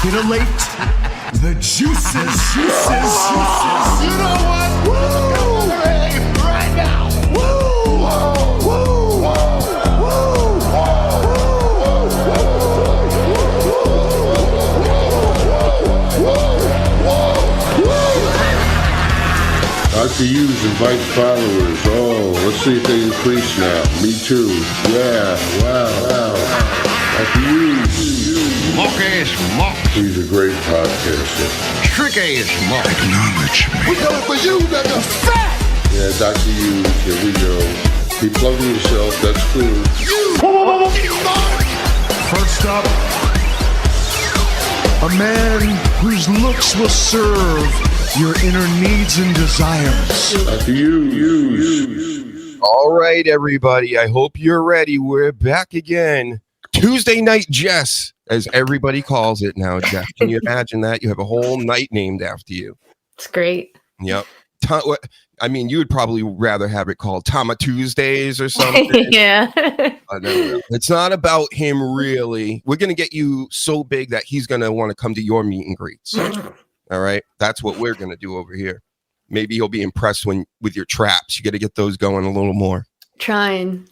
titillate the juices. You know what? Woo! Right now. Woo! Woo! Dr. Hughes invites followers. Oh, let's see if they increase now. Me too. Yeah, wow. Dr. Hughes. Mock ass mock. He's a great podcaster. Trick ass mock. Acknowledge me. We coming for you, nigga. Fat! Yeah, Dr. Hughes, here we go. Keep plugging yourself, that's clear. First up, a man whose looks will serve your inner needs and desires. Dr. Hughes. All right, everybody. I hope you're ready. We're back again. Tuesday Night Jess, as everybody calls it now, Jeff. Can you imagine that? You have a whole night named after you. It's great. Yep. I mean, you would probably rather have it called Tama Tuesdays or something. Yeah. No. It's not about him, really. We're going to get you so big that he's going to want to come to your meet and greets. All right? That's what we're going to do over here. Maybe he'll be impressed with your traps. You got to get those going a little more. Trying.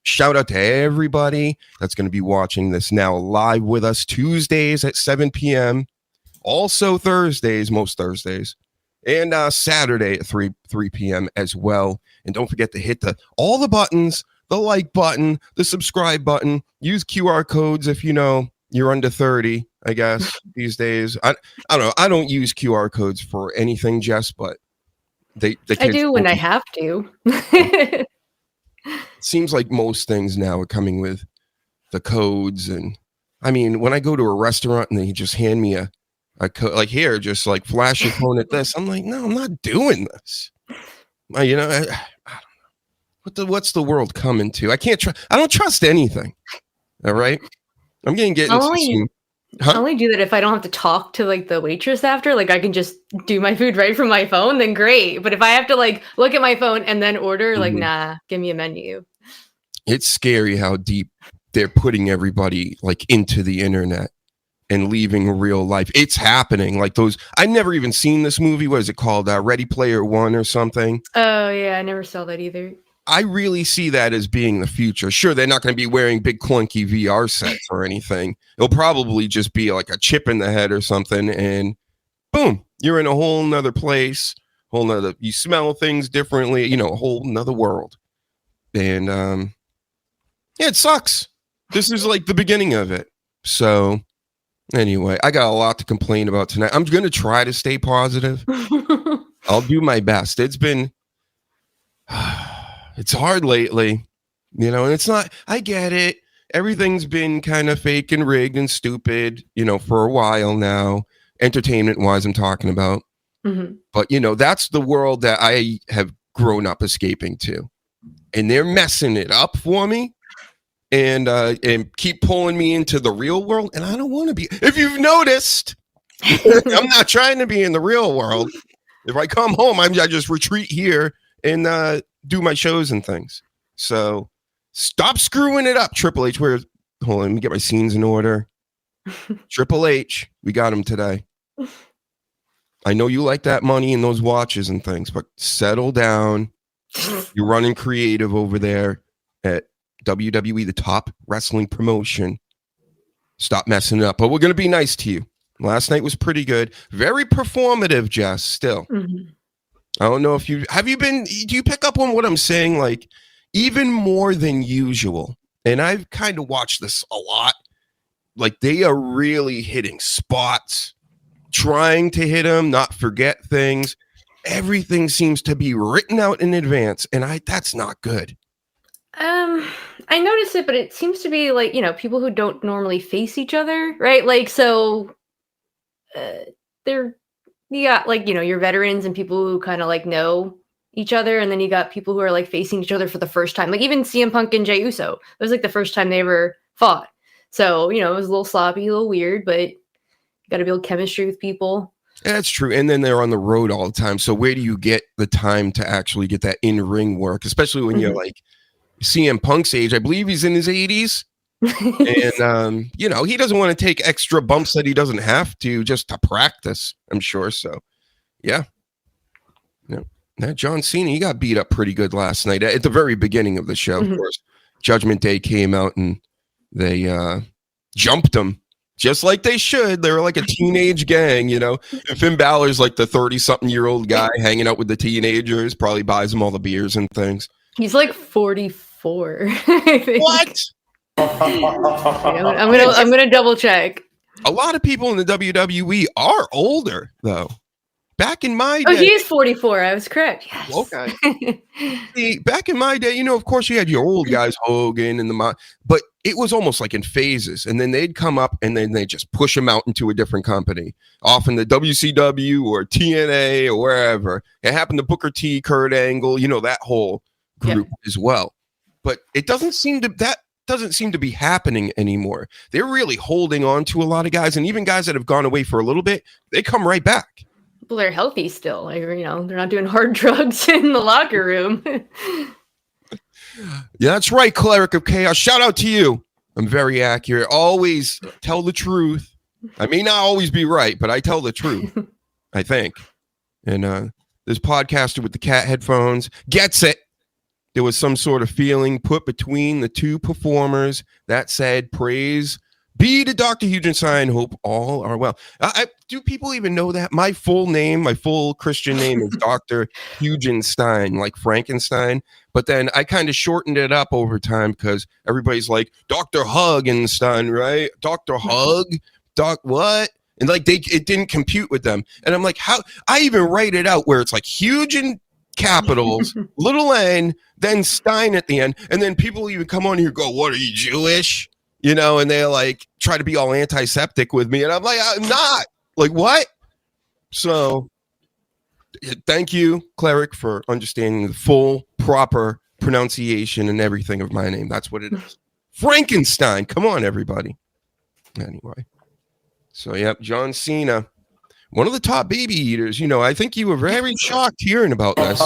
Shout out to everybody that's going to be watching this now live with us Tuesdays at 7 p.m. Also Thursdays, most Thursdays. And Saturday at 3 p.m. as well. And don't forget to hit all the buttons, the like button, the subscribe button. Use QR codes if you know you're under 30, I guess, these days. I don't know. I don't use QR codes for anything, Jess, but the I do when I have to. It seems like most things now are coming with the codes. And I mean, when I go to a restaurant and they just hand me a code, like here, just like flash your phone at this, I'm like, no, I'm not doing this. I don't know. What's the world coming to? I don't trust anything. All right. I'm getting I only do that if I don't have to talk to like the waitress after. Like I can just do my food right from my phone, then great. But if I have to like look at my phone and then order, like nah, give me a menu. It's scary how deep they're putting everybody like into the internet and leaving real life. It's happening. Like those, I never even seen this movie. What is it called? Ready Player One or something? Oh yeah, I never saw that either. I really see that as being the future. Sure, they're not going to be wearing big clunky VR sets or anything. It'll probably just be like a chip in the head or something, and boom, you're in a whole nother place, you smell things differently, a whole nother world. And yeah, it sucks. This is like the beginning of it. So anyway, I got a lot to complain about tonight. I'm going to try to stay positive. I'll do my best. It's been it's hard lately, and it's not, I get it. Everything's been kind of fake and rigged and stupid, for a while now, entertainment wise, I'm talking about. Mm-hmm. But, that's the world that I have grown up escaping to, and they're messing it up for me and keep pulling me into the real world. And I don't want to be, if you've noticed, I'm not trying to be in the real world. If I come home, I just retreat here and do my shows and things. So stop screwing it up, Triple H. Hold on, let me get my scenes in order. Triple H, we got him today. I know you like that money and those watches and things, but settle down. You're running creative over there at WWE, the top wrestling promotion. Stop messing it up. But we're going to be nice to you. Last night was pretty good. Very performative, Jess, still. Mm-hmm. I don't know if do you pick up on what I'm saying? Like, even more than usual. And I've kind of watched this a lot. Like, they are really hitting spots, trying to hit them, not forget things. Everything seems to be written out in advance. And that's not good. I noticed it, but it seems to be like, people who don't normally face each other, right? Like, so you got like, your veterans and people who kind of like know each other. And then you got people who are like facing each other for the first time. Like even CM Punk and Jey Uso. It was like the first time they ever fought. So, it was a little sloppy, a little weird, but you got to build chemistry with people. Yeah, that's true. And then they're on the road all the time. So where do you get the time to actually get that in-ring work? Especially when you're like CM Punk's age. I believe he's in his 80s. And he doesn't want to take extra bumps that he doesn't have to just to practice, I'm sure. So yeah. That John Cena, he got beat up pretty good last night at the very beginning of the show. Of course, Judgment Day came out and they jumped him just like they should. They were like a teenage gang, And Finn Balor's like the 30-something-year-old guy hanging out with the teenagers, probably buys them all the beers and things. He's like 44. I think. What? I'm gonna double check. A lot of people in the WWE are older, though. Back in my day, he is 44. I was correct. Yes. Okay. See, back in my day, of course, you had your old guys, Hogan and but it was almost like in phases, and then they'd come up and then they just push them out into a different company, often the WCW or TNA or wherever. It happened to Booker T, Kurt Angle, that whole group as well. But it doesn't seem to be happening anymore. They're really holding on to a lot of guys, and even guys that have gone away for a little bit, they come right back. Well, they're healthy still. They're not doing hard drugs in the locker room. Yeah, that's right, Cleric of Chaos. Shout out to you. I'm very accurate. Always tell the truth. I may not always be right, but I tell the truth, I think. And this podcaster with the cat headphones gets it. There was some sort of feeling put between the two performers that said, praise be to Dr. Hugenstein. Hope all are well. Do people even know that? My full Christian name is Dr. Hugenstein, like Frankenstein. But then I kind of shortened it up over time because everybody's like, Dr. Hugenstein, right? Dr. Hug? Doc what? And like it didn't compute with them. And I'm like, how? I even write it out where it's like huge in capitals, little n, then Stein at the end. And then people even come on here and go, what, are you Jewish? And they like try to be all antiseptic with me. And I'm like, I'm not. Like, what? So thank you, Cleric, for understanding the full, proper pronunciation and everything of my name. That's what it is. Frankenstein. Come on, everybody. Anyway. So, yep, John Cena, one of the top baby eaters. I think you were very shocked hearing about this.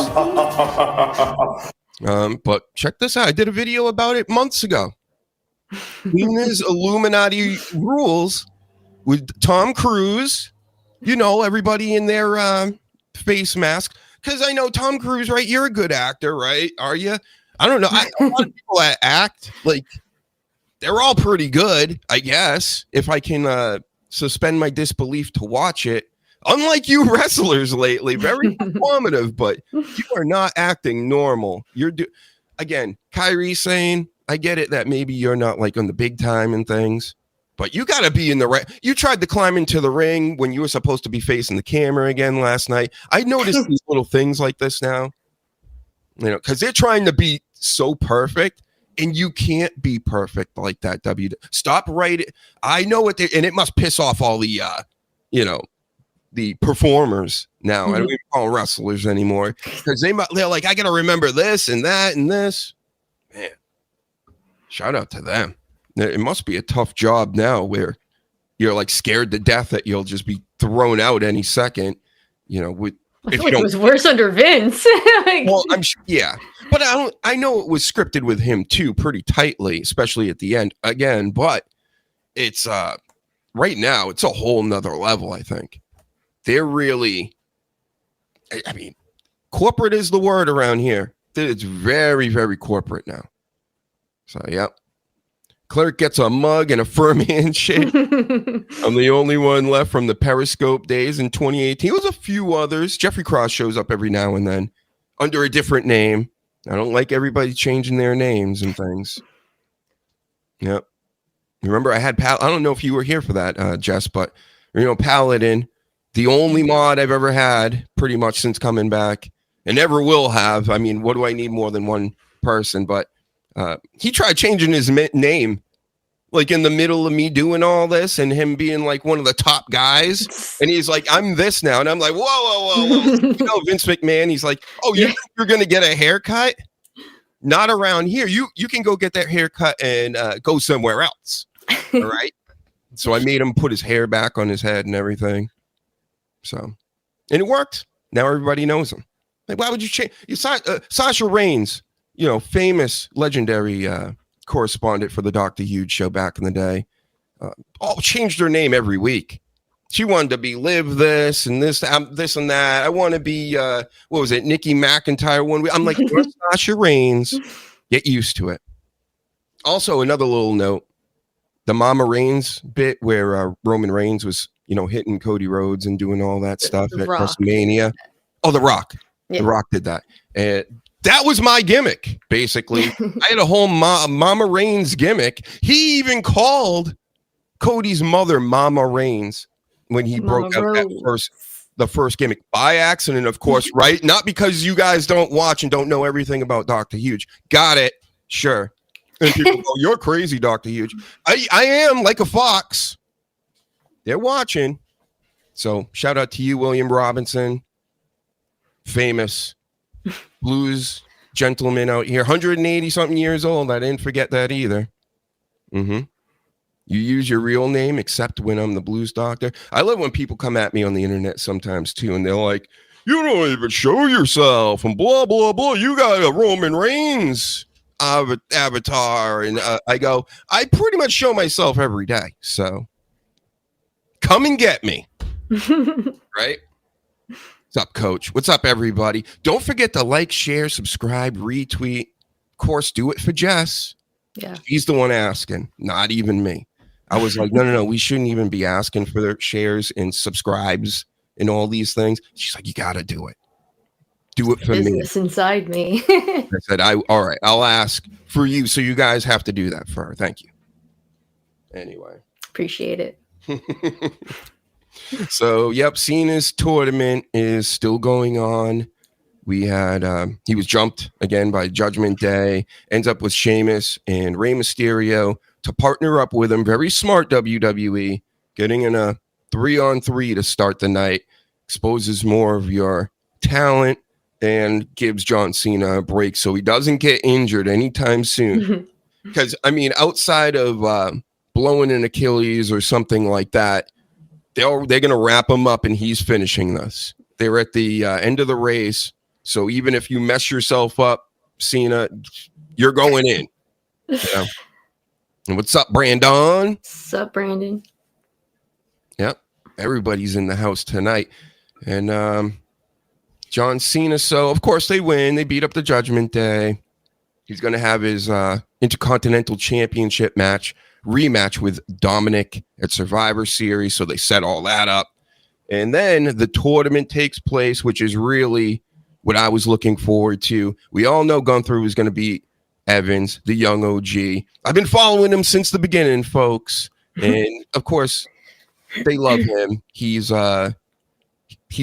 But check this out. I did a video about it months ago. Cena's Illuminati rules with Tom Cruise, everybody in their face mask. Because I know Tom Cruise, right? You're a good actor, right? Are you? I don't know. A lot of people that act, like, they're all pretty good, I guess, if I can suspend my disbelief to watch it. Unlike you wrestlers lately, very performative, but you are not acting normal. Again, Kyrie saying, I get it that maybe you're not like on the big time and things, but you got to be in the right. You tried to climb into the ring when you were supposed to be facing the camera again last night. I noticed these little things like this now, because they're trying to be so perfect, and you can't be perfect like that. Stop writing. I know what and it must piss off all the, the performers now. I don't even call them wrestlers anymore because they're like, I got to remember this and that and this. Man. Shout out to them. It must be a tough job now where you're like scared to death that you'll just be thrown out any second, with I feel like it was worse under Vince. Well, I'm sure, yeah. But I know it was scripted with him too, pretty tightly, especially at the end again, but it's right now it's a whole nother level, I think. They're really corporate is the word around here. It's very, very corporate now. So, yep. Cleric gets a mug and a firm handshake. I'm the only one left from the Periscope days in 2018. There was a few others. Jeffrey Cross shows up every now and then under a different name. I don't like everybody changing their names and things. Yep. Remember, I had I don't know if you were here for that, Jess, but, Paladin, the only mod I've ever had pretty much since coming back and never will have. I mean, what do I need more than one person? But he tried changing his name like in the middle of me doing all this and him being like one of the top guys. And he's like, I'm this now. And I'm like, whoa. Vince McMahon, he's like, oh, you're going to get a haircut? Not around here. You can go get that haircut and go somewhere else. All right. So I made him put his hair back on his head and everything. So, and it worked. Now everybody knows him. Like, why would you change? Sasha Reigns, famous, legendary correspondent for the Dr. Huge show back in the day. All changed her name every week. She wanted to be Liv this and this, this and that. I want to be, what was it, Nikki McIntyre one week. I'm like, you're Sasha Reigns. Get used to it. Also, another little note, the Mama Reigns bit where Roman Reigns was, hitting Cody Rhodes and doing all that stuff at WrestleMania. Oh, The Rock. Yeah. The Rock did that. And that was my gimmick, basically. I had a whole Mama Reigns gimmick. He even called Cody's mother Mama Reigns when he broke out the first gimmick by accident, of course, right? Not because you guys don't watch and don't know everything about Dr. Huge. Got it. Sure. And people go, you're crazy, Dr. Huge. I am like a fox. They're watching. So shout out to you, William Robinson. Famous blues gentleman out here. 180 something years old. I didn't forget that either. You use your real name, except when I'm the blues doctor. I love when people come at me on the internet sometimes too, and they're like, you don't even show yourself, and blah, blah, blah. You got a Roman Reigns avatar. And I go, I pretty much show myself every day. So come and get me. Right? What's up, Coach? What's up, everybody? Don't forget to like, share, subscribe, retweet. Of course, do it for Jess. Yeah. She's the one asking, not even me. I was like, no, we shouldn't even be asking for their shares and subscribes and all these things. She's like, you got to do it. Do it for me. Business inside me. I said, all right, I'll ask for you. So you guys have to do that for her. Thank you. Anyway. Appreciate it. So, yep, Cena's tournament is still going on. We had, he was jumped again by Judgment Day, ends up with Sheamus and Rey Mysterio to partner up with him. Very smart, WWE, getting in a 3-on-3 to start the night, exposes more of your talent and gives John Cena a break so he doesn't get injured anytime soon. Because, I mean, outside of blowing an Achilles or something like that, they're going to wrap him up and he's finishing this. They're at the end of the race. So even if you mess yourself up, Cena, you're going in. Yeah. And what's up, Brandon? What's up, Brandon? Yep. Everybody's in the house tonight. And John Cena. So, of course, they win. They beat up the Judgment Day. He's going to have his Intercontinental Championship rematch with Dominic at Survivor Series. So they set all that up. And then the tournament takes place, which is really what I was looking forward to. We all know Gunther was going to beat Evans, the young OG. I've been following him since the beginning, folks. And, of course, they love him. He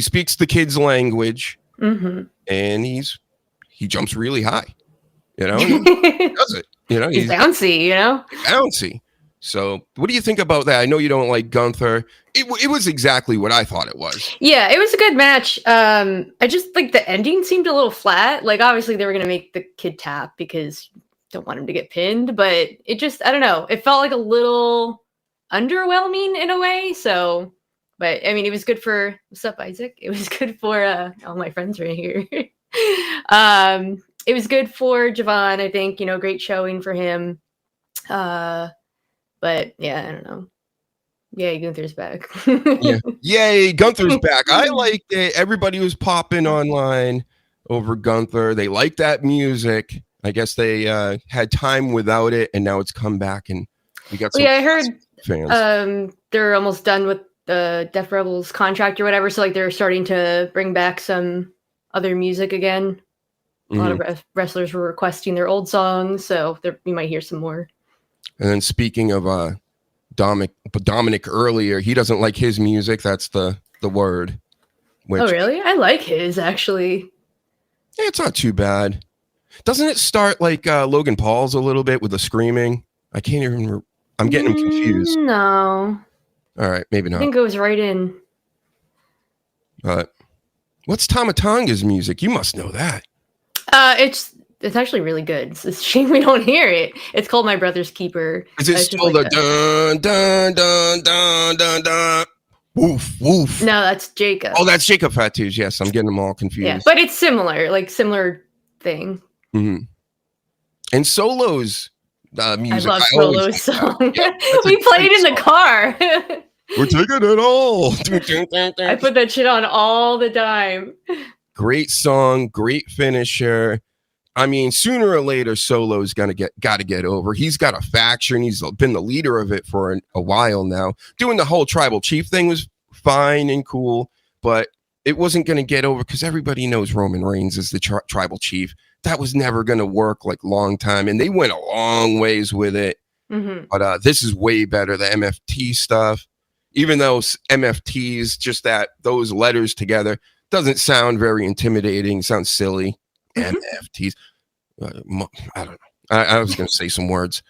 speaks the kids' language. And he jumps really high. He does it. He's bouncy, Bouncy. So what do you think about that? I know you don't like Gunther. It was exactly what I thought it was. Yeah, it was a good match. I just like the ending seemed a little flat. Like obviously they were gonna make the kid tap because you don't want him to get pinned, but it just I don't know. It felt like a little underwhelming in a way. So, but I mean, it was good for what's up, Isaac? It was good for all my friends right here. It was good for Javon. I think great showing for him. But yeah, I don't know. Yay, Gunther's back. Yeah. Yay, Gunther's back. I liked it. Everybody was popping online over Gunther. They liked that music. I guess they had time without it, and now it's come back, and we got some I heard fans. They're almost done with the Death Rebels contract or whatever, so like they're starting to bring back some other music again. A lot of wrestlers were requesting their old songs, so you might hear some more. And then speaking of Dominic earlier, he doesn't like his music. That's the word. Oh, really? I like his, actually. Yeah, it's not too bad. Doesn't it start like Logan Paul's a little bit with the screaming? I can't even... I'm getting him confused. No. All right, maybe not. I think it goes right in. What's Tama Tonga's music? You must know that. It's actually really good. It's a shame we don't hear it. It's called My Brother's Keeper. Is it still the dun dun dun dun dun dun woof woof? No, that's Jacob. Oh, that's Jacob Fatouche. Yes, I'm getting them all confused. Yeah, but it's similar thing. And Solo's music. I love always Solo's like that. song. Yeah, that's a We played great in the song. car. We're taking it all. I put that shit on all the time. Great song, great finisher. I mean, sooner or later, Solo's got to get over. He's got a faction. He's been the leader of it for a while now. Doing the whole tribal chief thing was fine and cool, but it wasn't going to get over because everybody knows Roman Reigns is the tribal chief. That was never going to work like long time, and they went a long ways with it. Mm-hmm. But this is way better. The MFT stuff, even though MFTs, just those letters together, doesn't sound very intimidating. Sounds silly. MFTs. I don't know. I was going to say some words.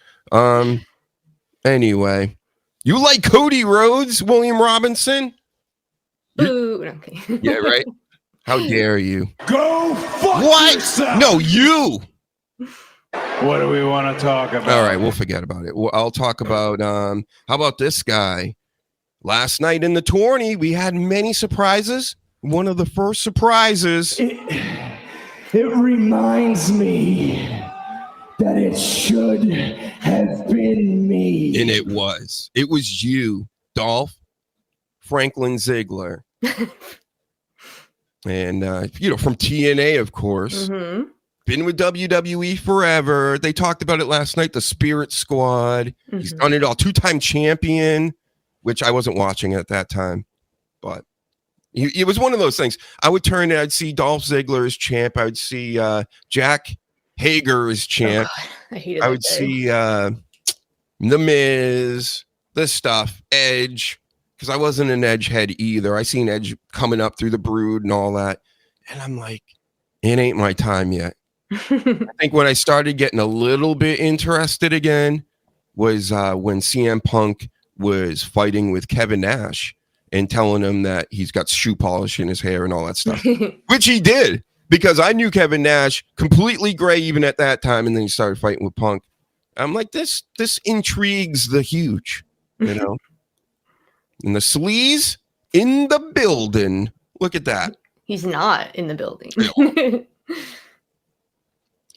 Anyway, you like Cody Rhodes, William Robinson? Ooh, okay. Yeah, right. How dare you? Go fuck What? yourself. No, you. What do we want to talk about? All right, we'll forget about it. I'll talk about how about this guy? Last night in the tourney, we had many surprises. One of the first surprises. It reminds me that it should have been me. And it was you, Dolph Franklin Ziggler. And, from TNA, of course. Mm-hmm. Been with WWE forever. They talked about it last night, the Spirit Squad. Mm-hmm. He's done it all. 2-time champion, which I wasn't watching at that time. But it was one of those things. I would turn and I'd see Dolph Ziggler as champ. I would see Jack Hager as champ. Oh, I would see The Miz, this stuff, Edge, because I wasn't an Edge head either. I seen Edge coming up through the Brood and all that. And I'm like, it ain't my time yet. I think when I started getting a little bit interested again was when CM Punk was fighting with Kevin Nash and telling him that he's got shoe polish in his hair and all that stuff, which he did, because I knew Kevin Nash completely gray even at that time. And then he started fighting with Punk. I'm like, this intrigues the Huge, And the sleaze in the building. Look at that. He's not in the building.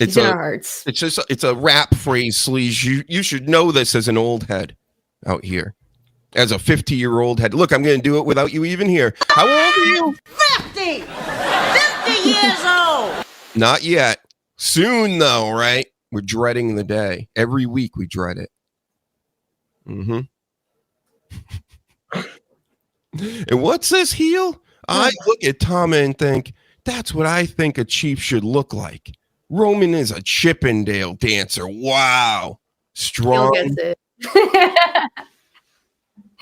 It's in our hearts. It's a rap phrase, sleaze. You should know this as an old head out here. As a 50-year-old head. Look, I'm going to do it without you even here. How old are you? 50! 50 years old! Not yet. Soon, though, right? We're dreading the day. Every week we dread it. Mm-hmm. And what's this heel? I look at Tama and think, that's what I think a chief should look like. Roman is a Chippendale dancer. Wow. Strong. He'll get it.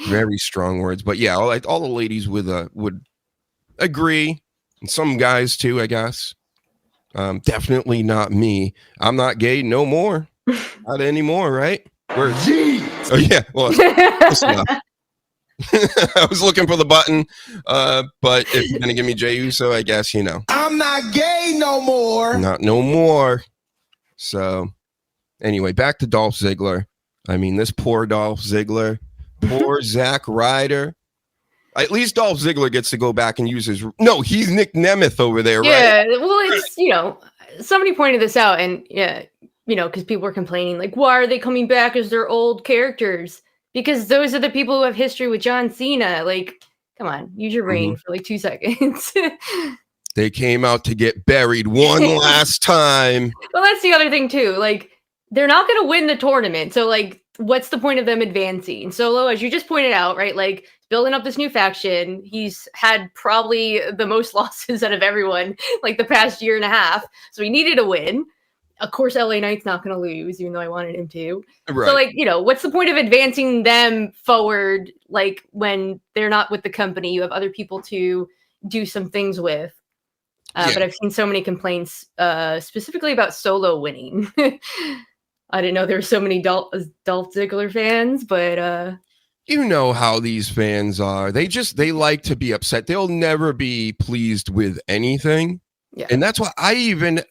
Very strong words. But yeah, all the ladies would agree. And some guys too, I guess. Definitely not me. I'm not gay no more. Not anymore, right? Oh yeah. Well, I was looking for the button, but if you're gonna give me Jey Uso, I guess I'm not gay no more. not no more. So anyway, back to Dolph Ziggler. I mean, this poor Dolph Ziggler, poor Zack Ryder. At least Dolph Ziggler gets to go back and use his. No, he's Nick Nemeth over there, right? Yeah, well, it's somebody pointed this out, and because people were complaining, like, why are they coming back as their old characters? Because those are the people who have history with John Cena. Like, come on, use your brain for like 2 seconds. They came out to get buried one last time. Well, that's the other thing too. Like, they're not going to win the tournament. So, like, what's the point of them advancing? Solo, as you just pointed out, right? Like, building up this new faction. He's had probably the most losses out of everyone, like, the past year and a half. So he needed a win. Of course, LA Knight's not going to lose, even though I wanted him to. Right. So, like, what's the point of advancing them forward, like, when they're not with the company? You have other people to do some things with. But I've seen so many complaints, specifically about Solo winning. I didn't know there were so many Dolph Ziggler fans, but... You know how these fans are. They like to be upset. They'll never be pleased with anything. Yeah. And that's why I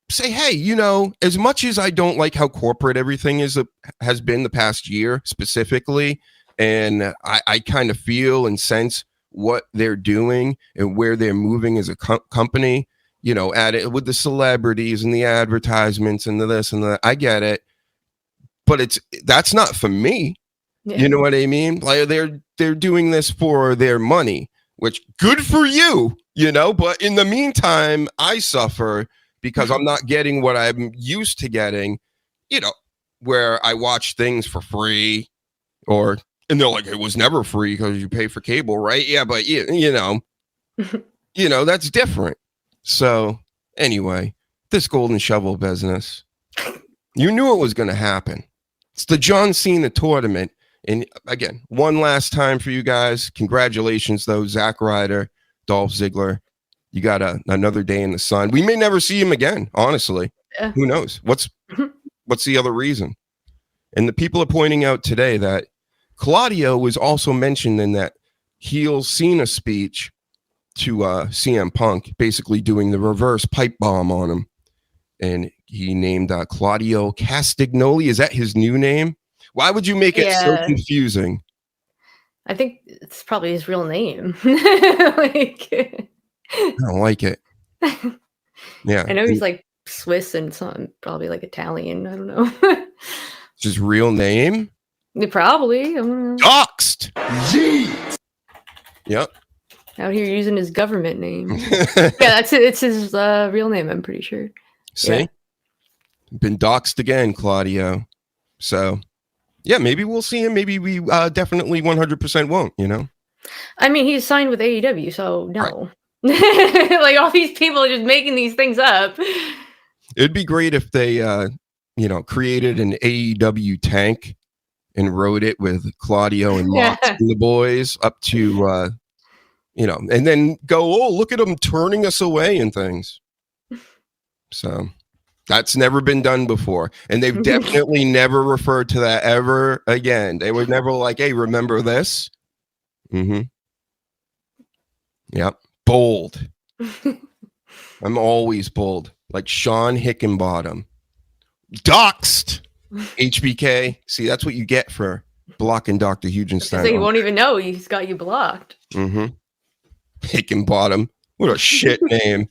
say, hey, as much as I don't like how corporate everything has been the past year specifically, and I kind of feel and sense what they're doing and where they're moving as a company, at it with the celebrities and the advertisements and the this and that. I get it. but that's not for me. Yeah. You know what I mean? Like they're doing this for their money, which good for you, but in the meantime, I suffer because I'm not getting what I'm used to getting, where I watch things for free and they're like, it was never free because you pay for cable, right? Yeah, but that's different. So anyway, this golden shovel business, you knew it was going to happen. It's the John Cena tournament. And again, one last time for you guys. Congratulations, though, Zack Ryder, Dolph Ziggler. You got another day in the sun. We may never see him again, honestly. Yeah. Who knows? What's the other reason? And the people are pointing out today that Claudio was also mentioned in that heel Cena speech to CM Punk, basically doing the reverse pipe bomb on him. And he named Claudio Castagnoli. Is that his new name? Why would you make it so confusing? I think it's probably his real name. I don't like it. Yeah. I know he's like Swiss and something, probably like Italian. I don't know. It's his real name? Probably. I don't know. Doxed! Yeet! Yep. Out here using his government name. Yeah, it's his real name, I'm pretty sure. See? Yeah. Been doxed again, Claudio. So... yeah, maybe we'll see him. Maybe we definitely 100% won't, I mean, he's signed with AEW, so no. Right. Like, all these people are just making these things up. It'd be great if they, created an AEW tank and rode it with Claudio and Mox and the boys up to, and then go, oh, look at them turning us away and things. So... that's never been done before. And they've definitely never referred to that ever again. They were never like, hey, remember this? Mm-hmm. Yep. Bold. I'm always bold. Like Sean Hickenbottom. Doxed. HBK. See, that's what you get for blocking Dr. Hugenstein. So he won't even know he's got you blocked. Mm-hmm. Hickenbottom. What a shit name.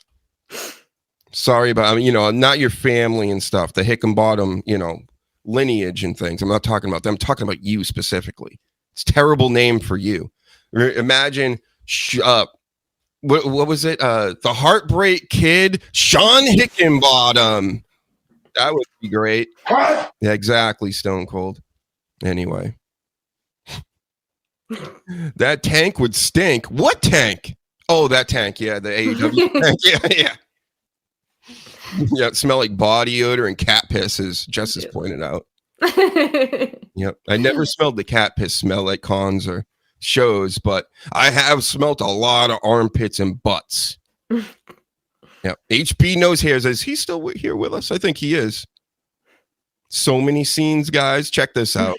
Sorry about, not your family and stuff, the Hickenbottom, lineage and things. I'm not talking about them. I'm talking about you specifically. It's a terrible name for you. Imagine, what was it? The Heartbreak Kid, Sean Hickenbottom. That would be great. Yeah, exactly, Stone Cold. Anyway. That tank would stink. What tank? Oh, that tank. Yeah, the AEW tank. Yeah. Yeah, it smell like body odor and cat piss, as Jess has pointed out. Yep. I never smelled the cat piss smell at cons or shows, but I have smelt a lot of armpits and butts. Yeah. HB Nose Hairs. Is he still here with us? I think he is. So many scenes, guys. Check this out.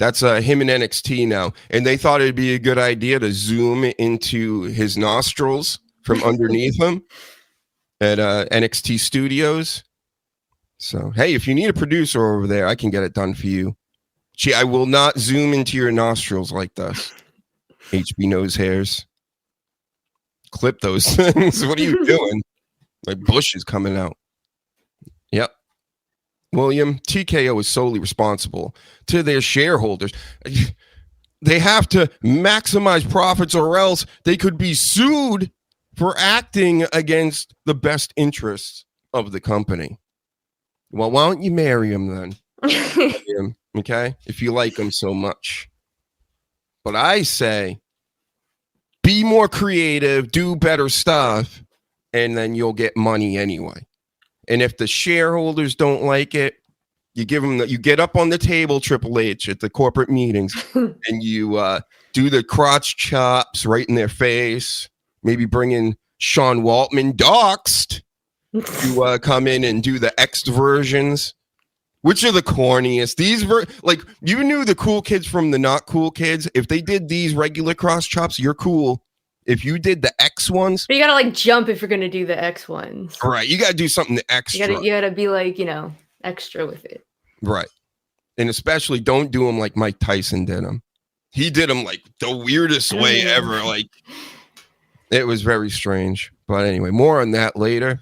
That's him in NXT now. And they thought it'd be a good idea to zoom into his nostrils from underneath him at NXT Studios. So, hey, if you need a producer over there, I can get it done for you. Gee, I will not zoom into your nostrils like this. HB Nose Hairs. Clip those things. What are you doing? My bush is coming out. Yep. William, TKO is solely responsible to their shareholders. They have to maximize profits or else they could be sued for acting against the best interests of the company. Well, why don't you marry him then? Okay? If you like him so much. But I say, be more creative, do better stuff, and then you'll get money anyway. And if the shareholders don't like it, you give them you get up on the table, Triple H, at the corporate meetings, and you do the crotch chops right in their face. Maybe bring in Sean Waltman, doxed, to come in and do the X versions. Which are the corniest? These you knew the cool kids from the not cool kids. If they did these regular cross chops, you're cool. If you did the X ones, but you gotta jump if you're gonna do the X ones. Right, you gotta do something extra. You gotta be extra with it. Right, and especially don't do them like Mike Tyson did them. He did them like the weirdest way ever. Like it was very strange. But anyway, more on that later.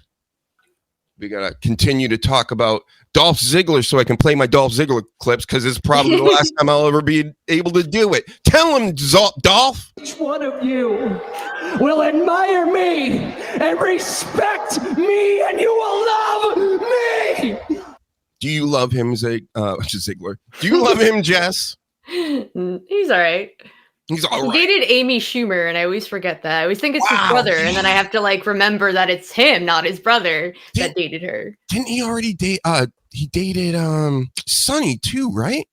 we gotta continue to talk about Dolph Ziggler so I can play my Dolph Ziggler clips because it's probably the last time I'll ever be able to do it. Tell him, Dolph. Each one of you will admire me and respect me, and you will love me. Do you love him, Ziggler? Do you love him, Jess? He's all right. He's all right. He dated Amy Schumer, and I always forget that. I always think it's his brother, and then I have to like remember that it's him, not his brother, that dated her. Didn't he already date? He dated Sonny too, right?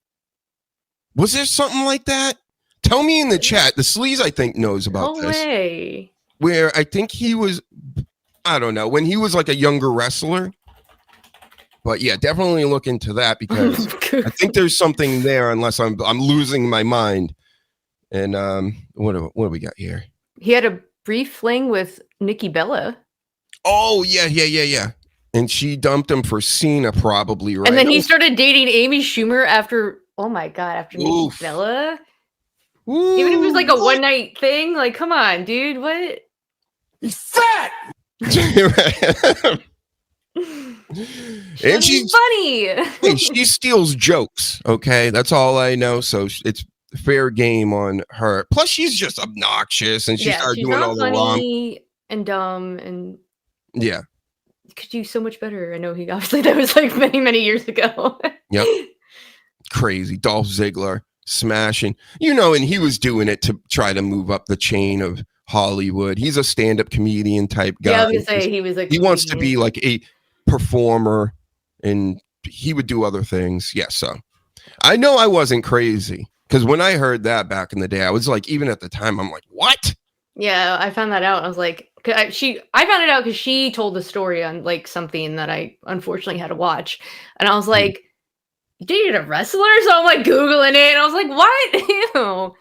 Was there something like that? Tell me in the chat. The Sleaze, I think, knows about this. No way. Where I think he was, I don't know, when he was like a younger wrestler. But yeah, definitely look into that because I think there's something there, unless I'm losing my mind. And what do we got here? He had a brief fling with Nikki Bella. Oh yeah. And she dumped him for Cena, probably, right? And then he started dating Amy Schumer after. Oh my god! After Nikki Bella. Ooh. Even if it was like a one night thing, like, come on, dude, what? He's fat. And she's funny. Hey, she steals jokes. Okay, that's all I know. So it's fair game on her. Plus, she's just obnoxious, and she started doing all the wrong and dumb, and yeah, could do so much better. I know he obviously that was like many years ago. Yep, crazy Dolph Ziggler smashing, and he was doing it to try to move up the chain of Hollywood. He's a stand-up comedian type guy. Yeah, I was gonna say he was like he wants to be like a performer, and he would do other things. Yeah, so I know I wasn't crazy because when I heard that back in the day, I was like, even at the time, I'm like, what? Yeah, I found that out. I was like, I found it out because she told the story on like something that I unfortunately had to watch, and I was like, you dated a wrestler? So I'm like Googling it, and I was like, what? Ew.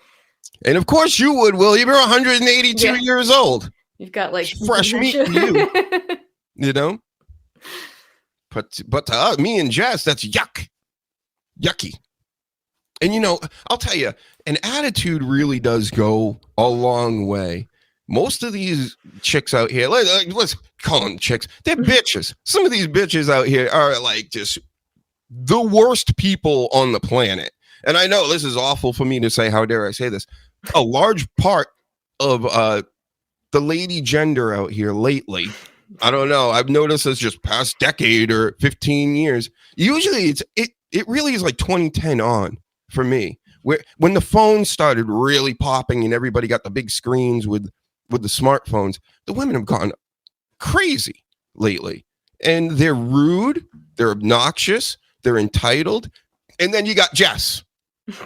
And of course you would, Will. You're 182 years old. You've got like fresh meat to you. But to us, me and Jess, that's yucky. And I'll tell you, an attitude really does go a long way. Most of these chicks out here, let's call them chicks, they're bitches. Some of these bitches out here are like just the worst people on the planet. And I know this is awful for me to say. How dare I say this? A large part of the lady gender out here lately, I don't know, I've noticed this just past decade or 15 years. Usually it really is like 2010 on for me, when the phones started really popping and everybody got the big screens with the smartphones. The women have gone crazy lately, and they're rude, they're obnoxious, they're entitled. And then you got Jess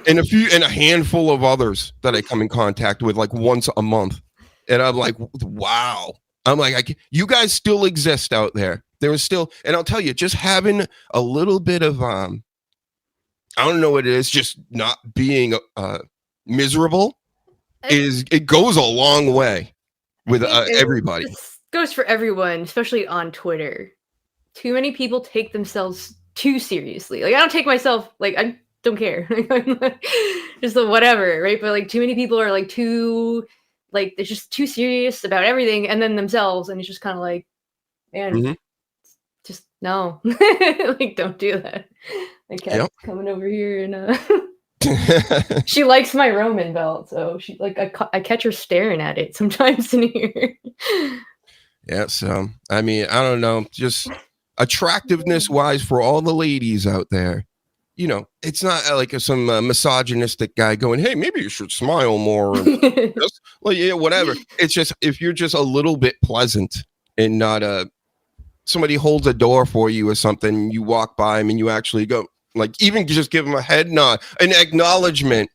and a handful of others that I come in contact with like once a month. And I'm like, wow. I'm like, you guys still exist out there. There is still, and I'll tell you, just having a little bit of, I don't know what it is, just not being miserable it goes a long way with everybody. This goes for everyone, especially on Twitter. Too many people take themselves too seriously. Like, I don't take myself, like, I don't care. Just the whatever, right? But like, too many people are like too, like, they're just too serious about everything, and then themselves, and it's just kind of like, man, just no. Like, don't do that. My cat's coming over here, and she likes my Roman belt, so she like I catch her staring at it sometimes in here. Yeah, so I mean, I don't know, just attractiveness wise for all the ladies out there, it's not like some misogynistic guy going, hey, maybe you should smile more. Just, well, yeah, whatever. It's just if you're just a little bit pleasant and not somebody holds a door for you or something, you walk by them and you actually go, like, even just give them a head nod, an acknowledgement.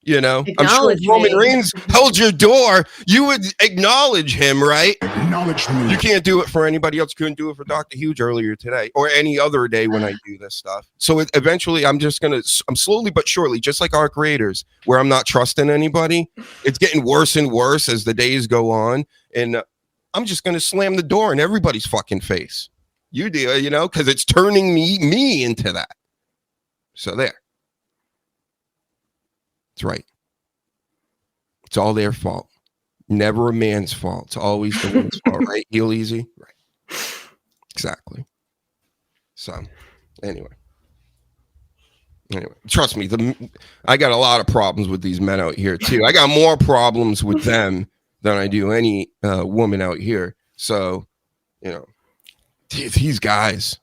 I'm sure if Roman Reigns held your door, you would acknowledge him, right? Acknowledge me. You can't do it for anybody else. Couldn't do it for Dr. Huge earlier today or any other day when I do this stuff. So eventually I'm slowly but surely, just like our creators, where I'm not trusting anybody. It's getting worse and worse as the days go on. And I'm just going to slam the door in everybody's fucking face. You do, because it's turning me into that. So there. That's right. It's all their fault. Never a man's fault. It's always the woman's fault, right? Heal easy. Right. Exactly. So, anyway, trust me, I got a lot of problems with these men out here too. I got more problems with them than I do any woman out here. So, these guys,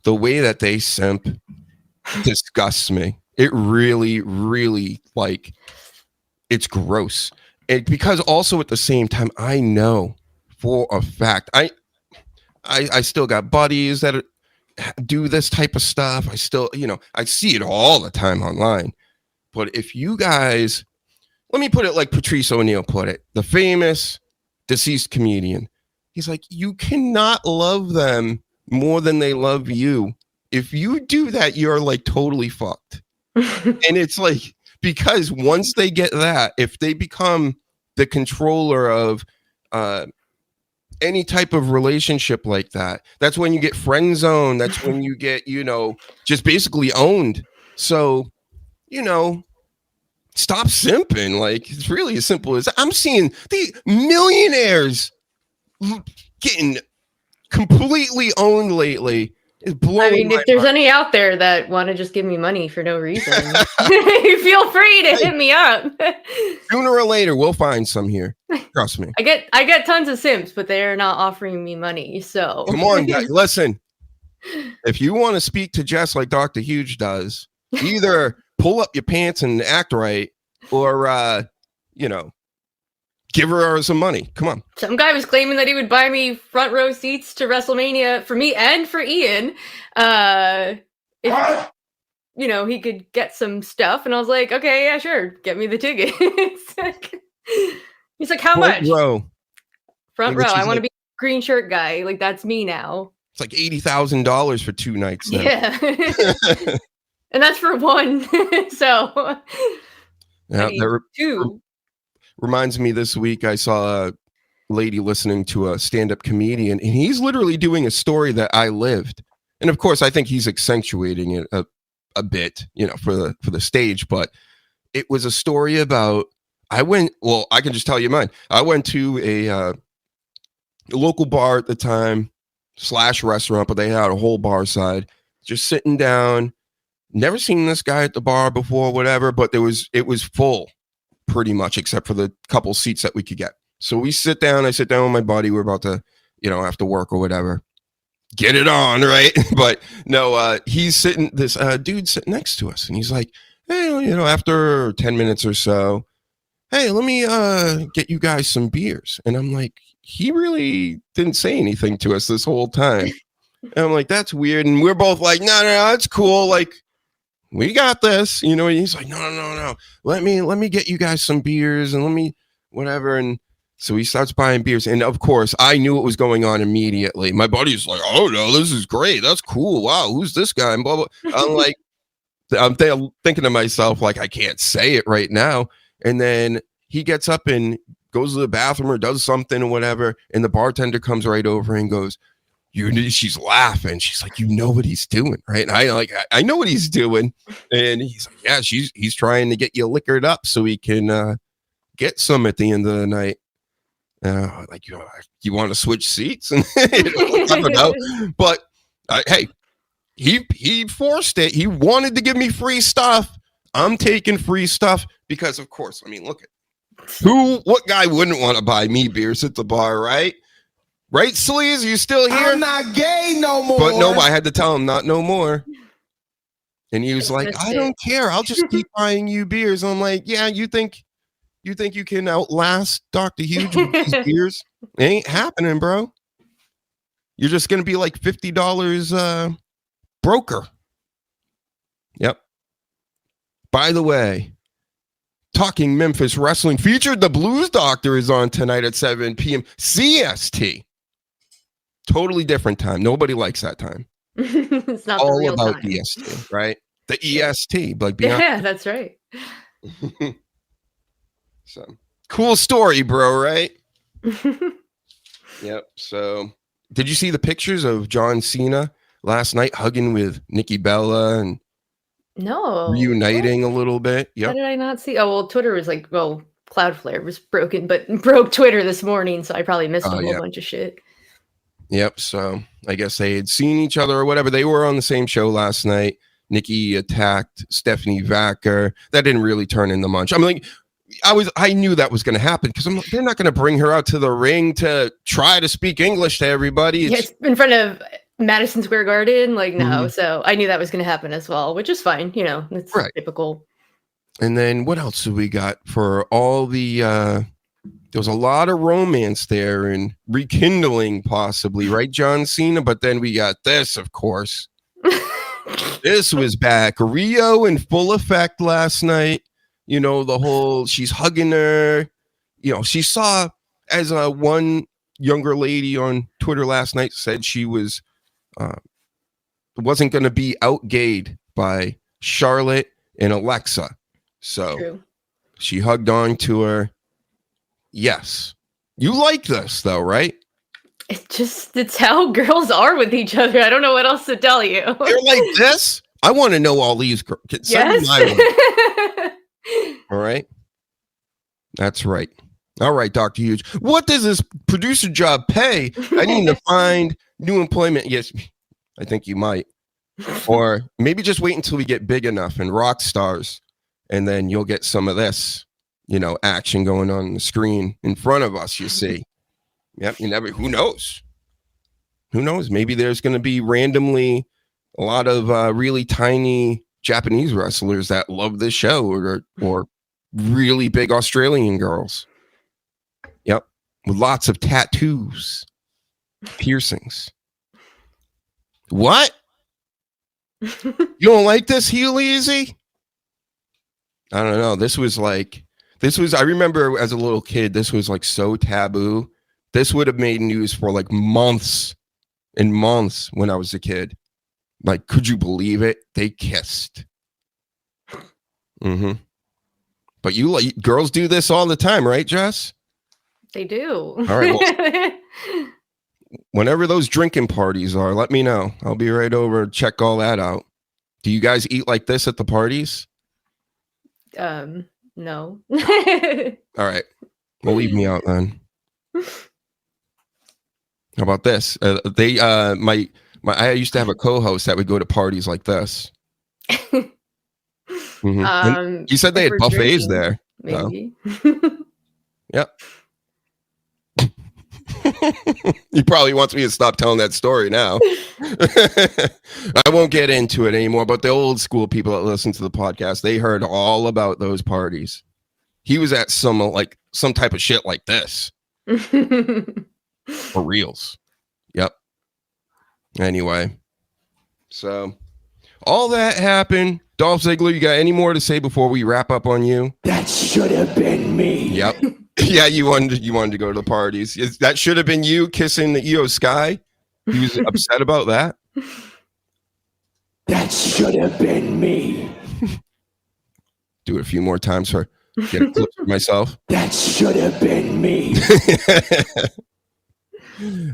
the way that they simp disgusts me. It really, really, like, it's gross. And because also at the same time, I know for a fact, I still got buddies that do this type of stuff. I still, I see it all the time online. But if you guys, let me put it like Patrice O'Neal put it, the famous deceased comedian. He's like, you cannot love them more than they love you. If you do that, you're like totally fucked. And it's like, because once they get that, if they become the controller of any type of relationship like that, that's when you get friend zone. That's when you get, just basically owned. So, stop simping. Like, it's really as simple as I'm seeing the millionaires getting completely owned lately. It's blowing. I mean, if there's any out there that want to just give me money for no reason, feel free to hit me up. Sooner or later, we'll find some here. Trust me. I get tons of simps, but they're not offering me money. So come on, guys, listen. If you want to speak to Jess like Dr. Huge does, either pull up your pants and act right, or give her some money. Come on. Some guy was claiming that he would buy me front row seats to WrestleMania for me and for Ian. If he could get some stuff. And I was like, okay, yeah, sure. Get me the tickets. He's like, how much? Front row. I want to be green shirt guy. Like, that's me now. It's like $80,000 for 2 nights. Now. Yeah. And that's for one. So yeah, two. Reminds me, this week I saw a lady listening to a stand-up comedian, and he's literally doing a story that I lived. And of course, I think he's accentuating it a bit, for the stage. But it was a story about I can just tell you mine. I went to a local bar at the time / restaurant, but they had a whole bar side. Just sitting down. Never seen this guy at the bar before, whatever. But it was full. Pretty much, except for the couple seats that we could get. So we sit down. I sit down with my buddy. We're about to, after work or whatever, get it on, right? But no, he's sitting. This dude sitting next to us, and he's like, "Hey, after 10 minutes or so, hey, let me get you guys some beers." And I'm like, he really didn't say anything to us this whole time. And I'm like, that's weird. And we're both like, no, that's cool. Like, we got this, and he's like, no. Let me get you guys some beers and let me whatever. And so he starts buying beers. And of course, I knew what was going on immediately. My buddy's like, oh no, this is great. That's cool. Wow, who's this guy? And blah, blah. I'm like, I'm thinking to myself, like, I can't say it right now. And then he gets up and goes to the bathroom or does something or whatever. And the bartender comes right over and goes, she's laughing. She's like, you know what he's doing, right? And I know what he's doing. And he's like, yeah, he's trying to get you liquored up so he can get some at the end of the night. You want to switch seats? And I don't know. But hey, he forced it. He wanted to give me free stuff. I'm taking free stuff because, of course, I mean, look at what guy wouldn't want to buy me beers at the bar, right? Right, Sleaze? You still here? I'm not gay no more. But no, I had to tell him not no more. And he was like, I don't care. I'll just keep buying you beers. I'm like, yeah, you think you can outlast Dr. Huge with these beers? It ain't happening, bro. You're just going to be like $50 broker. Yep. By the way, Talking Memphis Wrestling featured the Blues Doctor is on tonight at 7 p.m. CST. Totally different time. Nobody likes that time. It's not all the real about time. EST, right? The EST, like yeah, that's right. So cool story, bro, right? Yep. So did you see the pictures of John Cena last night hugging with Nikki Bella and reuniting a little bit? Yep. How did I not see? Oh, well, Twitter was like, Cloudflare was broken, but broke Twitter this morning, so I probably missed a whole bunch of shit. Yep. So I guess they had seen each other or whatever. They were on the same show last night. Nikki attacked Stephanie Vacker. That didn't really turn into much. I mean, like, I knew that was going to happen because they're not going to bring her out to the ring to try to speak English to everybody. It's in front of Madison Square Garden. Like, no. Mhm. So I knew that was going to happen as well, which is fine. You know, it's Right. typical. And then what else do we got for all the there was a lot of romance there and rekindling possibly, right, John Cena? But then we got this, of course. This was back. Rio in full effect last night. You know, the whole she's hugging her. You know, she saw, as one younger lady on Twitter last night said, she wasn't going to be outgayed by Charlotte and Alexa. So True. she hugged on to her. Yes. You like this though, right? It's how girls are with each other. I don't know what else to tell you. You're like this? I want to know all these girls. Yes. All right. That's right. All right, Dr. Huge. What does this producer job pay? I need to find new employment. Yes, I think you might. Or maybe just wait until we get big enough and rock stars, and then you'll get some of this, you know, action going on the screen in front of us, you see. Yep, you never, who knows? Who knows? Maybe there's going to be randomly a lot of really tiny Japanese wrestlers that love this show, or really big Australian girls. Yep, with lots of tattoos, piercings. What? You don't like this, Heel Easy? I don't know. I remember as a little kid, this was like so taboo. This would have made news for like months and months when I was a kid. Like, could you believe it? They kissed. Mm-hmm. But girls do this all the time, right, Jess? They do. All right. Well, whenever those drinking parties are, let me know. I'll be right over and check all that out. Do you guys eat like this at the parties? No. All right. Well, leave me out then. How about this? I used to have a co-host that would go to parties like this. Mm-hmm. You said they had buffets drinking, there. maybe. So. Yep. He probably wants me to stop telling that story now. I won't get into it anymore, but the old school people that listen to the podcast, they heard all about those parties. He was at some type of shit like this. For reals. Yep. Anyway. So all that happened. Dolph Ziggler, you got any more to say before we wrap up on you? That should have been me. Yep. Yeah, you wanted to go to the parties. That should have been you kissing the Io Sky. He was upset about that. That should have been me. Do it a few more times for get a clip for myself. That should have been me.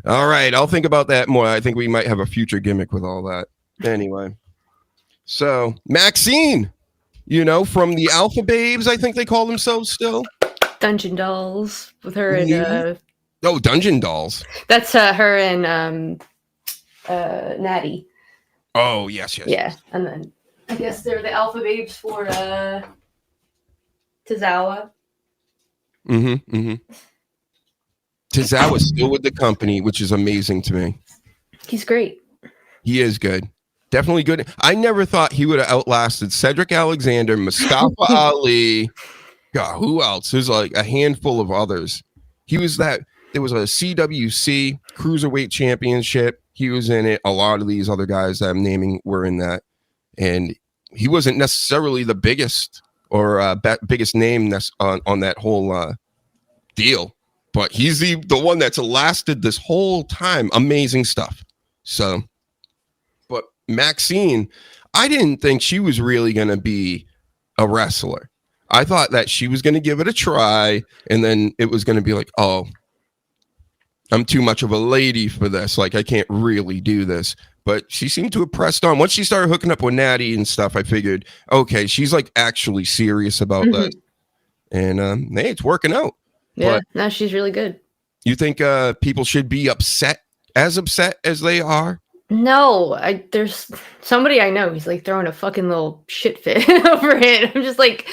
All right, I'll think about that more. I think we might have a future gimmick with all that. Anyway, so Maxine, from the Alpha Babes, I think they call themselves still. Dungeon Dolls with her and Dungeon Dolls. That's her and Natty. Oh yes. Yeah, and then I guess they're the Alpha Babes for Tozawa. Mm-hmm. Tozawa's still with the company, which is amazing to me. He's great. He is good. Definitely good. I never thought he would have outlasted Cedric Alexander, Mustafa Ali. God, who else? There's like a handful of others. There was a CWC Cruiserweight Championship. He was in it. A lot of these other guys that I'm naming were in that. And he wasn't necessarily the biggest or biggest name on that whole deal. But he's the one that's lasted this whole time. Amazing stuff. So, but Maxine, I didn't think she was really going to be a wrestler. I thought that she was going to give it a try, and then it was going to be like, oh, I'm too much of a lady for this. Like, I can't really do this. But she seemed to have pressed on. Once she started hooking up with Natty and stuff, I figured, okay, she's like actually serious about this. And hey, it's working out. Yeah, but no, she's really good. you think people should be upset as upset as they are? No, there's somebody I know who's like throwing a fucking little shit fit over it. I'm just like,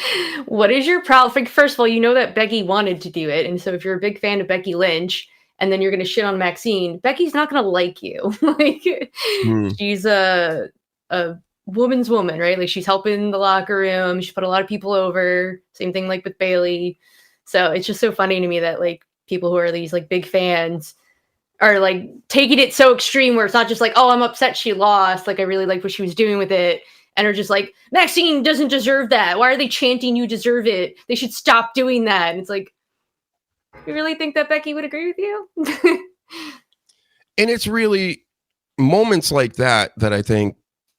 what is your problem? Like, first of all, you know that Becky wanted to do it, and so if you're a big fan of Becky Lynch, and then you're gonna shit on Maxine, Becky's not gonna like you. Like, she's a woman's woman, right? Like, she's helping the locker room. She put a lot of people over. Same thing like with Bailey. So it's just so funny to me that like people who are these like big fans are like taking it so extreme where it's not just like, oh, I'm upset she lost. Like, I really like what she was doing with it. And are just like, Maxine doesn't deserve that. Why are they chanting you deserve it? They should stop doing that. And it's like, you really think that Becky would agree with you? And it's really moments like that I think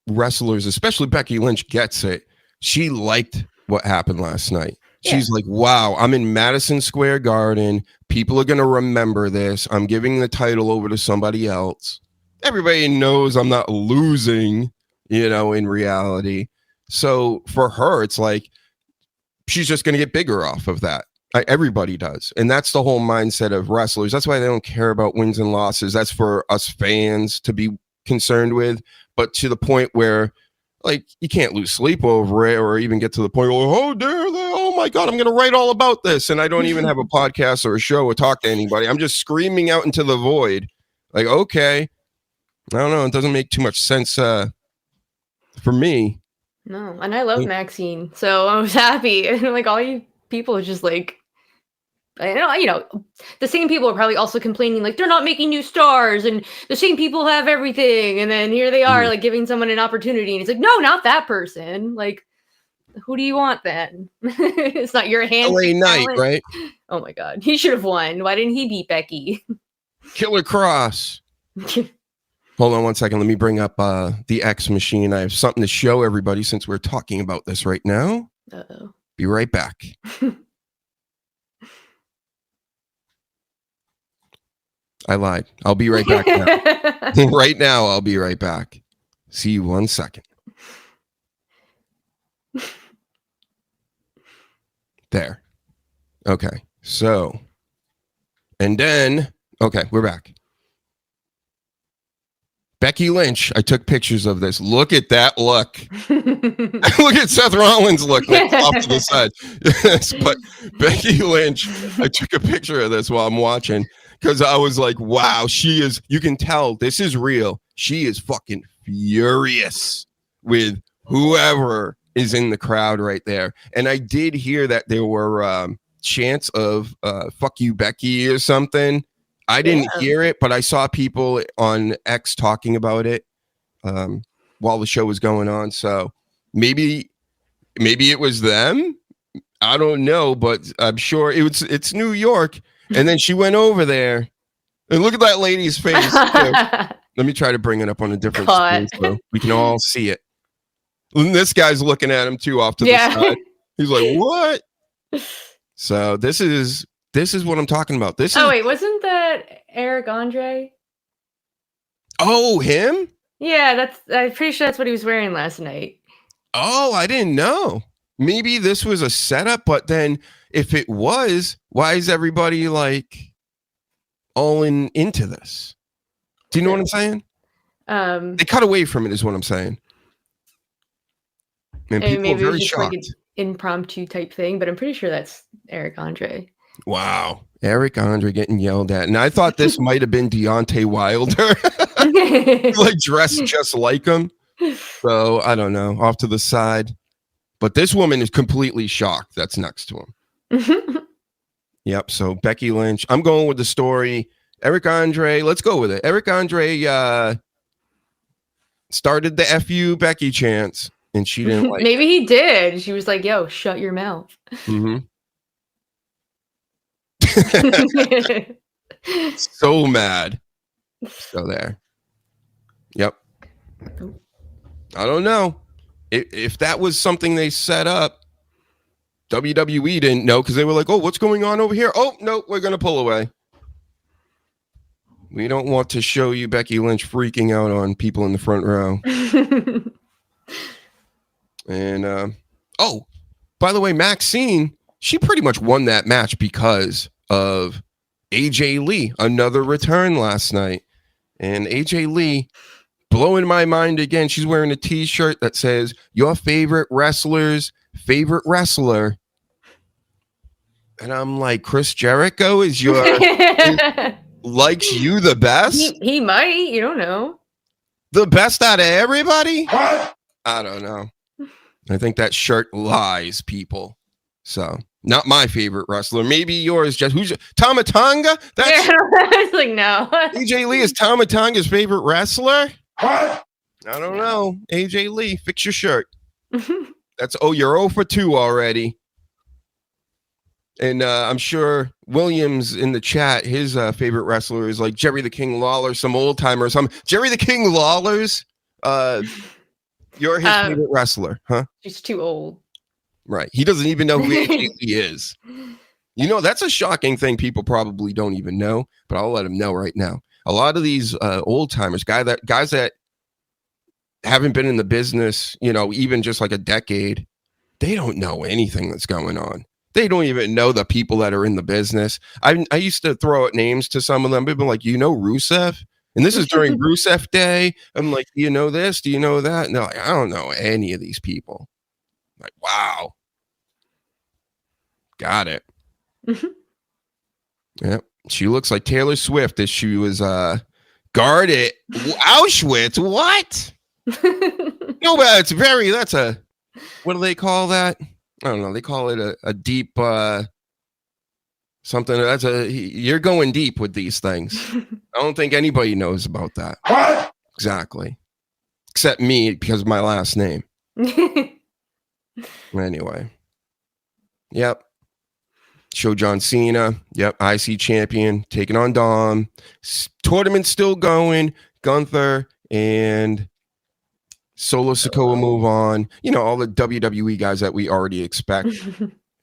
wrestlers, especially Becky Lynch, gets it. She liked what happened last night. She's like, wow, I'm in Madison Square Garden. People are going to remember this. I'm giving the title over to somebody else. Everybody knows I'm not losing, in reality. So for her, it's like she's just going to get bigger off of that. Everybody does. And that's the whole mindset of wrestlers. That's why they don't care about wins and losses. That's for us fans to be concerned with. But to the point where, like, you can't lose sleep over it or even get to the point where, oh, dare they? Oh, my God, I'm going to write all about this. And I don't even have a podcast or a show or talk to anybody. I'm just screaming out into the void. Like, okay. I don't know. It doesn't make too much sense for me. No. And I love Maxine. So I was happy. And like all you people are just like, the same people are probably also complaining like they're not making new stars and the same people have everything, and then here they are like giving someone an opportunity, and it's like, no, not that person. Like, who do you want then? It's not your hand. LA Knight, right? Oh my God, he should have won. Why didn't he beat Becky? Killer Cross. Hold on one second. Let me bring up the X machine. I have something to show everybody since we're talking about this right now. Uh-oh. Be right back. I lied. I'll be right back now. Right now, I'll be right back. See you 1 second. There. Okay. So, and then, okay, we're back. Becky Lynch, I took pictures of this. Look at that look. Look at Seth Rollins' look off to the side. Yes, but Becky Lynch, I took a picture of this while I'm watching because I was like, wow, you can tell this is real. She is fucking furious with whoever is in the crowd right there. And I did hear that there were chants of fuck you, Becky, or something. I didn't hear it, but I saw people on X talking about it while the show was going on. So maybe it was them. I don't know, but I'm sure it's New York. And then she went over there, and look at that lady's face. Let me try to bring it up on a different screen so we can all see it. And this guy's looking at him too off to the side. He's like, "What?" So this is what I'm talking about. Wait, wasn't that Eric Andre? Oh, him? Yeah, I'm pretty sure that's what he was wearing last night. Oh, I didn't know. Maybe this was a setup, but then if it was, why is everybody like all into this? Do you know what I'm saying? They cut away from it is what I'm saying. And people maybe are very it was just shocked. like an impromptu type thing, but I'm pretty sure that's Eric Andre. Wow. Eric Andre getting yelled at. And I thought this might have been Deontay Wilder. Like dressed just like him. So I don't know. Off to the side. But this woman is completely shocked that's next to him. Yep. So Becky Lynch. I'm going with the story. Eric Andre. Let's go with it. Eric Andre started the FU Becky chants. And she didn't like Maybe he did. She was like, yo, shut your mouth. Mm-hmm. So mad. So there. Yep. I don't know. If that was something they set up, WWE didn't know because they were like, oh, what's going on over here? Oh, no, we're going to pull away. We don't want to show you Becky Lynch freaking out on people in the front row. And, by the way, Maxine, she pretty much won that match because of AJ Lee, another return last night. And AJ Lee, blowing my mind again. She's wearing a t-shirt that says, your favorite wrestler's favorite wrestler. And I'm like, Chris Jericho is likes you the best? He might, you don't know. The best out of everybody? I don't know. I think that shirt lies, people. So, not my favorite wrestler. Maybe yours, Jess. Who's Tama Tonga? That's I was like, no. AJ Lee is Tama Tonga's favorite wrestler? I don't know. AJ Lee, fix your shirt. That's you're 0 for 2 already. And I'm sure Williams in the chat, his favorite wrestler is like Jerry the King Lawler, some old timer or something. Jerry the King Lawler's you're his favorite wrestler, huh? She's too old. Right. He doesn't even know who AJ Lee is. You know, that's a shocking thing people probably don't even know, but I'll let him know right now. A lot of these old timers, guys that haven't been in the business, you know, even just like a decade, they don't know anything that's going on. They don't even know the people that are in the business. I used to throw out names to some of them. People like, you know, Rusev? And this is during Rusev Day. I'm like, do you know this? Do you know that? No, like, I don't know any of these people. Like, wow. Got it. Yep. She looks like Taylor Swift as she was guarded Auschwitz. What? No, but that's a, what do they call that? I don't know. They call it a deep something. You're going deep with these things. I don't think anybody knows about that. What? Exactly. Except me because of my last name. Anyway. Yep. Show John Cena. Yep. IC champion. Taking on Dom. Tournament still going. Gunther and Solo Sikoa move on. You know, all the WWE guys that we already expect.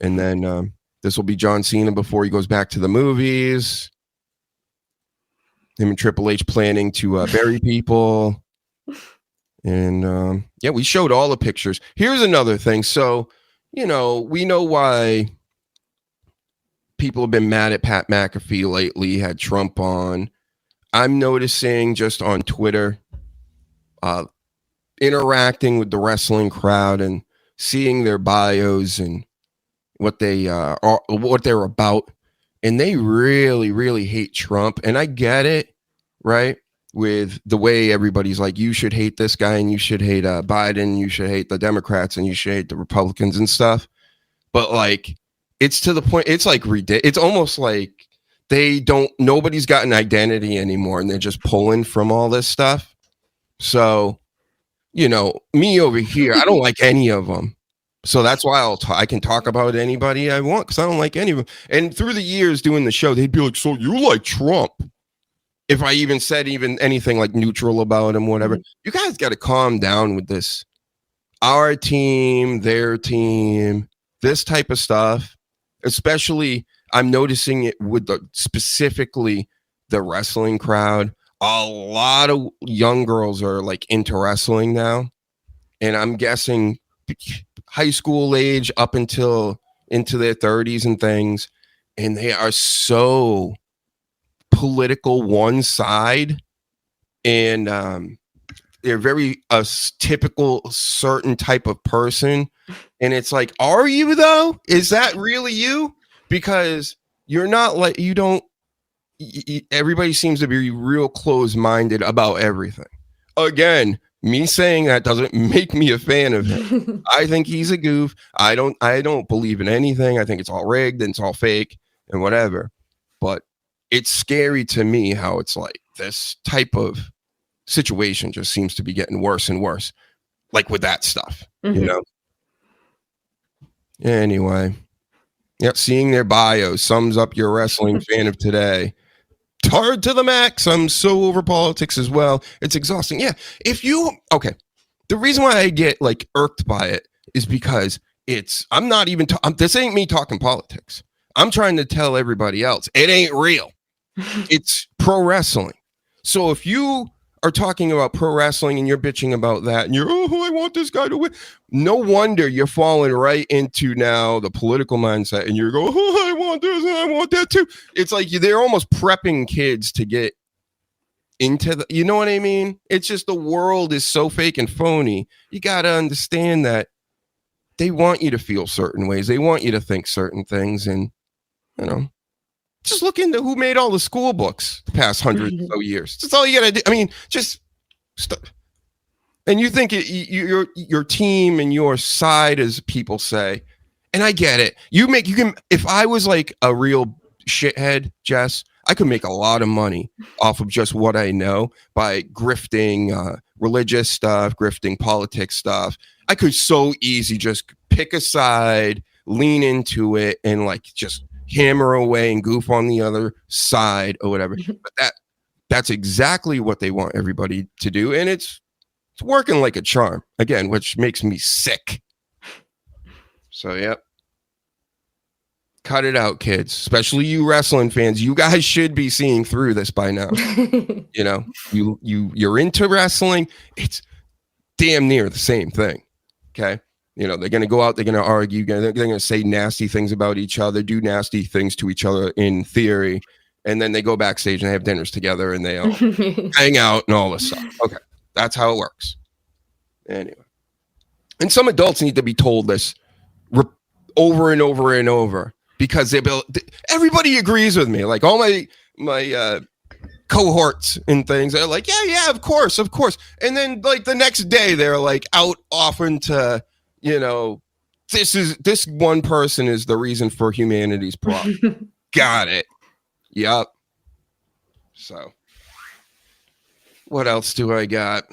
And then this will be John Cena before he goes back to the movies. Him and Triple H planning to bury people. And yeah, we showed all the pictures. Here's another thing. So, you know, we know why people have been mad at Pat McAfee lately. He had Trump on. I'm noticing just on Twitter, interacting with the wrestling crowd and seeing their bios and what they are, what they're about, and they really, really hate Trump. And I get it, right? With the way everybody's like, you should hate this guy, and you should hate Biden, you should hate the Democrats, and you should hate the Republicans and stuff. But like, it's to the point. It's like it's almost like nobody's got an identity anymore, and they're just pulling from all this stuff. So, you know, me over here, I don't like any of them. So that's why I can talk about anybody I want, because I don't like any of them. And through the years doing the show, they'd be like, so you like Trump? If I even said anything like neutral about him, whatever. You guys got to calm down with this. Our team, their team, this type of stuff. Especially, I'm noticing it with specifically the wrestling crowd. A lot of young girls are like into wrestling now. And I'm guessing high school age up until into their 30s and things. And they are so political one side. And they're very typical certain type of person. And it's like, are you though? Is that really you? Because you're not like, you don't, everybody seems to be real closed-minded about everything. Again, me saying that doesn't make me a fan of him. I think he's a goof. I don't believe in anything. I think it's all rigged and it's all fake and whatever. But it's scary to me how it's like this type of situation just seems to be getting worse and worse. Like with that stuff, you know? Anyway. Yep, seeing their bio sums up your wrestling fan of today. Hard to the max. I'm so over politics as well. It's exhausting. Yeah. Okay. The reason why I get like irked by it is because I'm not even, this ain't me talking politics. I'm trying to tell everybody else it ain't real. It's pro wrestling. So if you are talking about pro wrestling and you're bitching about that and you're, I want this guy to win. No wonder you're falling right into now the political mindset and you're going, I want this and I want that too. It's like they're almost prepping kids to get into the, you know what I mean? It's just the world is so fake and phony. You got to understand that they want you to feel certain ways. They want you to think certain things. And, you know, just look into who made all the school books the past 100 or so years. That's all you got to do. I mean, just and you think your team and your side, as people say, and I get it. You can, if I was like a real shithead, Jess, I could make a lot of money off of just what I know by grifting religious stuff, grifting politics stuff. I could so easy just pick a side, lean into it, and like just hammer away and goof on the other side or whatever. But that's exactly what they want everybody to do, and it's working like a charm again, which makes me sick. So yeah. Cut it out, kids, especially you wrestling fans. You guys should be seeing through this by now. You know, you're into wrestling. It's damn near the same thing. Okay. You know, they're going to go out, they're going to argue, they're going to say nasty things about each other, do nasty things to each other in theory. And then they go backstage and they have dinners together and they all hang out and all this stuff. Okay. That's how it works. Anyway. And some adults need to be told this over and over and over. Because everybody agrees with me. Like all my cohorts and things are like, yeah, of course. And then like the next day they're like out offering to, you know, this one person is the reason for humanity's problem. Got it. Yup. So what else do I got?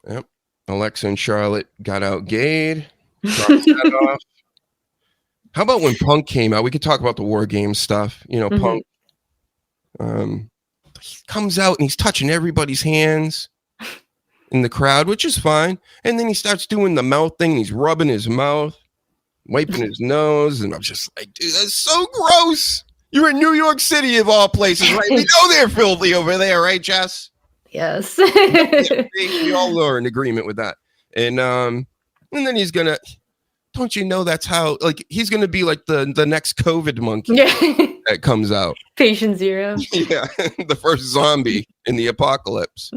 Yep. Alexa and Charlotte got out gayed. Dropped that off. How about when Punk came out? We could talk about the War Games stuff. You know, Punk he comes out and he's touching everybody's hands in the crowd, which is fine. And then he starts doing the mouth thing. And he's rubbing his mouth, wiping his nose. And I'm just like, dude, that's so gross. You're in New York City of all places, right? We know they're filthy over there, right, Jess? Yes. We all are in agreement with that. And then he's going to... Don't you know that's how, like, he's going to be like the next COVID monkey that comes out. Patient zero. Yeah, the first zombie in the apocalypse.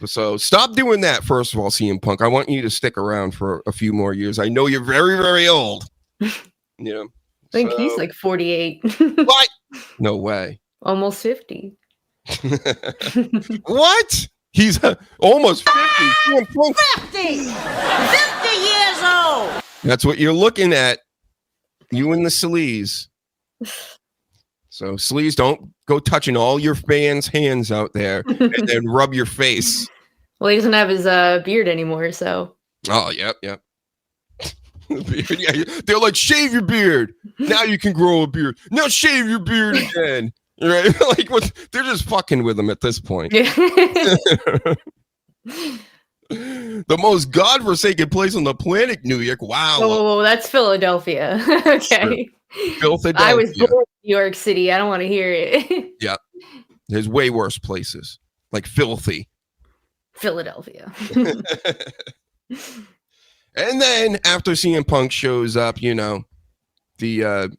So stop doing that, first of all, CM Punk. I want you to stick around for a few more years. I know you're very, very old. You know, I think he's like 48. What? No way. Almost 50. What? He's almost 50. CM Punk. 50! 50 years old! That's what you're looking at. You and the sleaze. So sleaze, don't go touching all your fans' hands out there and then rub your face. Well, he doesn't have his beard anymore, so. Oh, yep. Yeah, they're like, shave your beard. Now you can grow a beard. Now shave your beard again. Right? Like they're just fucking with him at this point. Yeah. The most godforsaken place on the planet, New York. Wow. Oh, that's Philadelphia. Okay. Philadelphia. I was born in New York City. I don't want to hear it. Yeah. There's way worse places, like filthy. Philadelphia. And then after CM Punk shows up, you know, the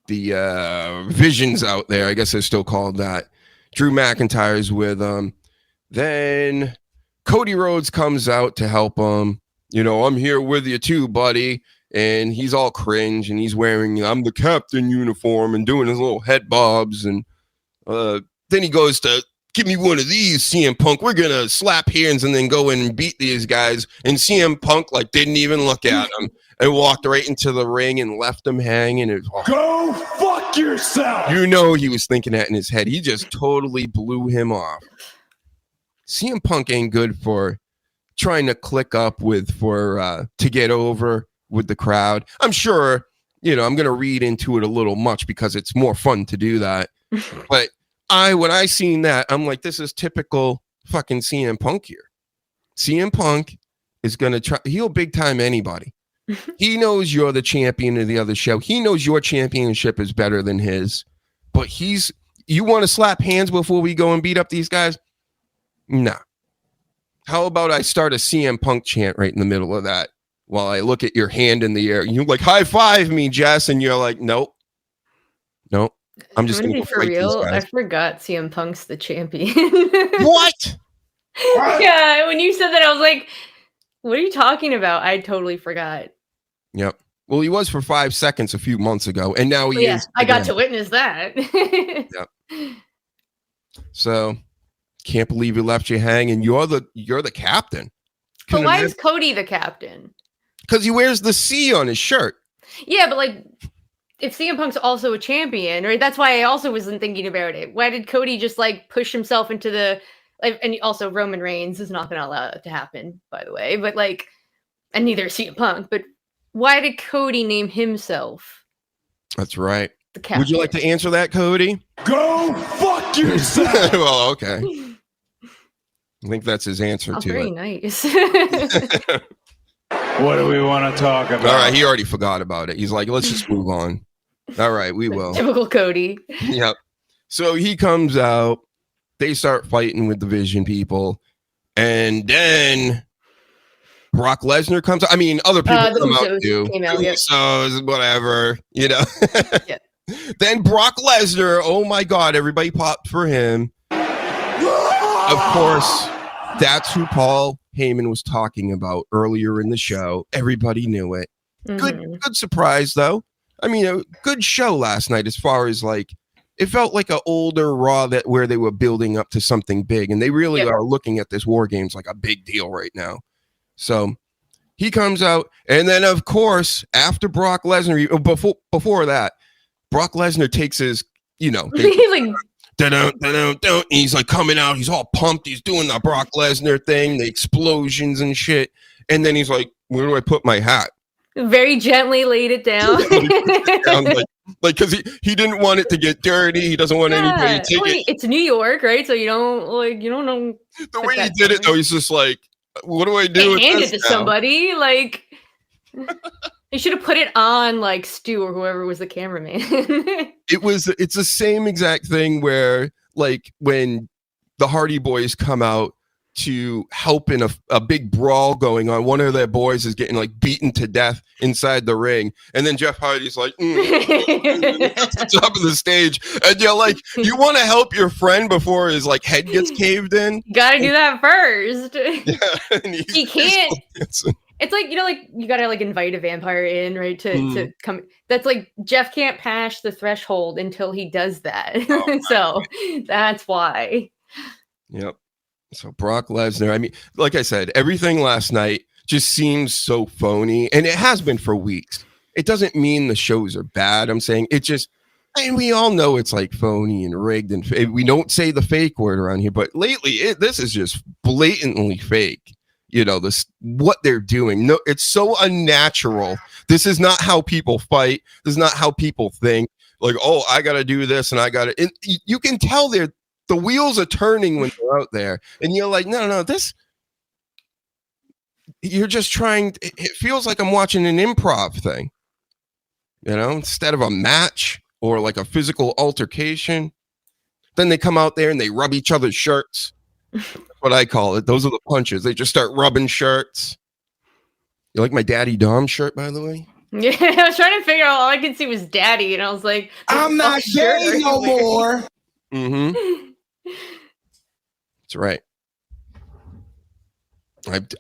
Visions out there, I guess they're still called that. Drew McIntyre's with them. Then Cody Rhodes comes out to help him. You know, I'm here with you too, buddy. And he's all cringe and he's wearing, I'm the captain uniform and doing his little head bobs. And then he goes to, give me one of these, CM Punk. We're going to slap hands and then go in and beat these guys. And CM Punk, like, didn't even look at him and walked right into the ring and left him hanging. It was, Go fuck yourself! You know he was thinking that in his head. He just totally blew him off. CM Punk ain't good for trying to click up with to get over with the crowd. I'm sure, you know, I'm going to read into it a little much because it's more fun to do that. But when I seen that, I'm like, this is typical fucking CM Punk here. CM Punk is going to try. He'll big time anybody. He knows you're the champion of the other show. He knows your championship is better than his. But you want to slap hands before we go and beat up these guys? Nah. How about I start a CM Punk chant right in the middle of that while I look at your hand in the air? You like, high five me, Jess. And you're like, nope. I'm just gonna going be to for fight these real. I guys. forgot CM Punk's the champion. What? Yeah, when you said that, I was like, "What are you talking about?" I totally forgot. Yep. Well, he was for 5 seconds a few months ago, and now he Yeah, is. I got again. to witness that. Yep. So, can't believe he left you hanging. You're the captain. But why is Cody the captain? Because he wears the C on his shirt. Yeah, but like, if CM Punk's also a champion, right? That's why I also wasn't thinking about it. Why did Cody just like push himself into the like? And also Roman Reigns is not going to allow it to happen, by the way. But like, and neither is CM Punk. But why did Cody name himself That's right. the captain? Would you like to answer that, Cody? Go fuck yourself. Well, okay. I think that's his answer Oh, to very it. nice. What do we want to talk about? All right, he already forgot about it. He's like, let's just move on. All right, we will. Typical Cody. Yep. So he comes out. They start fighting with the Vision people, and then Brock Lesnar comes out. I mean, other people The come out Usos too. came out, The yep. Usos, whatever, you know. Yeah. Then Brock Lesnar. Oh my God! Everybody popped for him. Of course, that's who Paul Heyman was talking about earlier in the show. Everybody knew it. Mhm. Good surprise though. I mean, a good show last night as far as like it felt like an older Raw that where they were building up to something big, and they really Yep. are looking at this War Games like a big deal right now. So he comes out, and then of course after Brock Lesnar, before that, Brock Lesnar takes his, He's like, dun, he's like coming out, he's all pumped, he's doing the Brock Lesnar thing, the explosions and shit, and then he's like, where do I put my hat? very gently laid it down. like because he didn't want it to get dirty, he doesn't want anybody to take Well, it. it's New York, right? So you don't know. The way he did it though, he's just like, what do I do with Hand this it to now? somebody. Like, they should have put it on like Stu or whoever was the cameraman. It's the same exact thing where like when the Hardy Boys come out to help in a big brawl going on, one of their boys is getting like beaten to death inside the ring, and then Jeff Hardy's like at the top of the stage, and you're like, you want to help your friend before his like head gets caved in. You gotta do that first. Yeah, and He can't. It's like, like you gotta like invite a vampire in, right? To come. That's like Jeff can't pass the threshold until he does that. Oh, So that's why. Yep. So Brock Lesnar, I mean, like I said, everything last night just seems so phony, and it has been for weeks. It doesn't mean the shows are bad. I'm saying it just, and we all know it's like phony and rigged, and we don't say the fake word around here, but lately this is just blatantly fake. This what they're doing. No, it's so unnatural. This is not how people fight. This is not how people think. Like, oh, I got to do this, and I got to. You can tell the wheels are turning when they're out there, and you're like, no, this. You're just trying. It feels like I'm watching an improv thing, instead of a match or like a physical altercation. Then they come out there and they rub each other's shirts. That's what I call it. Those are the punches. They just start rubbing shirts. You like my Daddy Dom shirt, by the way? Yeah, I was trying to figure out. All I could see was Daddy, and I was like, I'm not gay no more. Mm-hmm. That's right.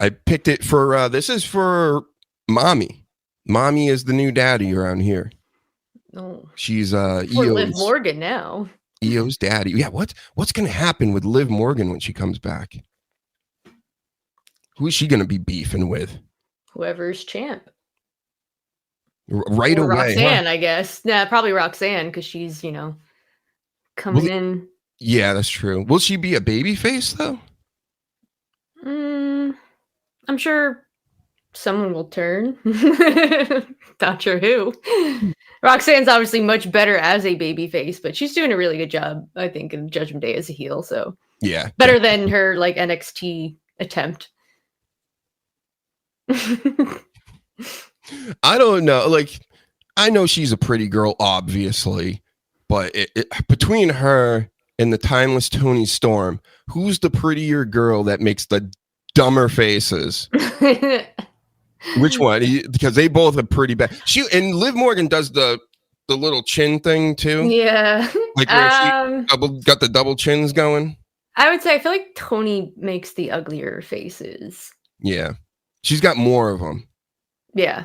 I picked it for this is for Mami. Mami is the new daddy around here. Oh, She's for Liv EO's, Morgan now. EO's daddy. Yeah, what's gonna happen with Liv Morgan when she comes back? Who is she gonna be beefing with? Whoever's champ. Right Or away. Roxanne, Huh? I guess. Nah, probably Roxanne, because she's, coming in. Yeah, that's true. Will she be a baby face though? I'm sure someone will turn. Not sure who. Roxanne's obviously much better as a baby face, but she's doing a really good job, I think, in Judgment Day as a heel. So Yeah. better than her like NXT attempt. I don't know. Like, I know she's a pretty girl, obviously, but between her and the timeless Toni Storm, who's the prettier girl that makes the dumber faces? Which one? Because they both are pretty bad. And Liv Morgan does the the little chin thing too? Yeah. Like where she got the double chins going? I would say I feel like Tony makes the uglier faces. Yeah. She's got more of them. Yeah.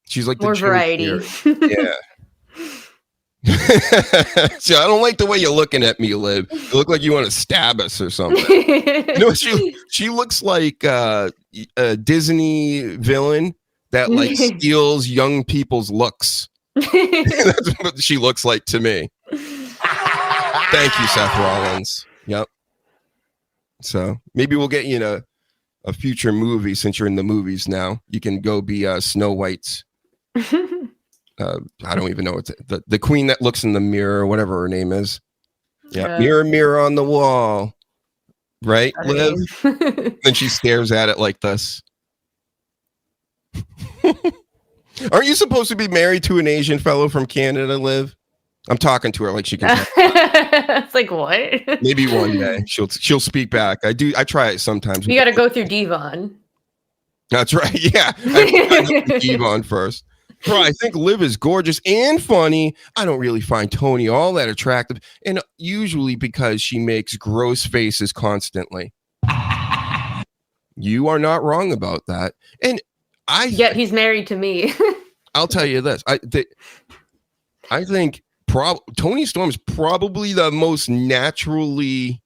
She's like the More chin variety. Yeah. So I don't like the way you're looking at me, Liv. You look like you want to stab us or something. No, she looks like a Disney villain that like steals young people's looks. That's what she looks like to me. Thank you, Seth Rollins. Yep. So maybe we'll get you in a future movie since you're in the movies now. You can go be Snow White's. I don't even know what the queen that looks in the mirror or whatever her name is. Yeah, mirror, mirror on the wall. Right, Liv? Then she stares at it like this. Aren't you supposed to be married to an Asian fellow from Canada, Liv? I'm talking to her like she can. It's like, what? Maybe one day she'll speak back. I try it sometimes. You got to go through Devon. That's right. Yeah, I know Devon first. Bro, I think Liv is gorgeous and funny. I don't really find Tony all that attractive, and usually because she makes gross faces constantly. You are not wrong about that. And yet he's married to me. I'll tell you this. I think Toni Storm's probably the most naturally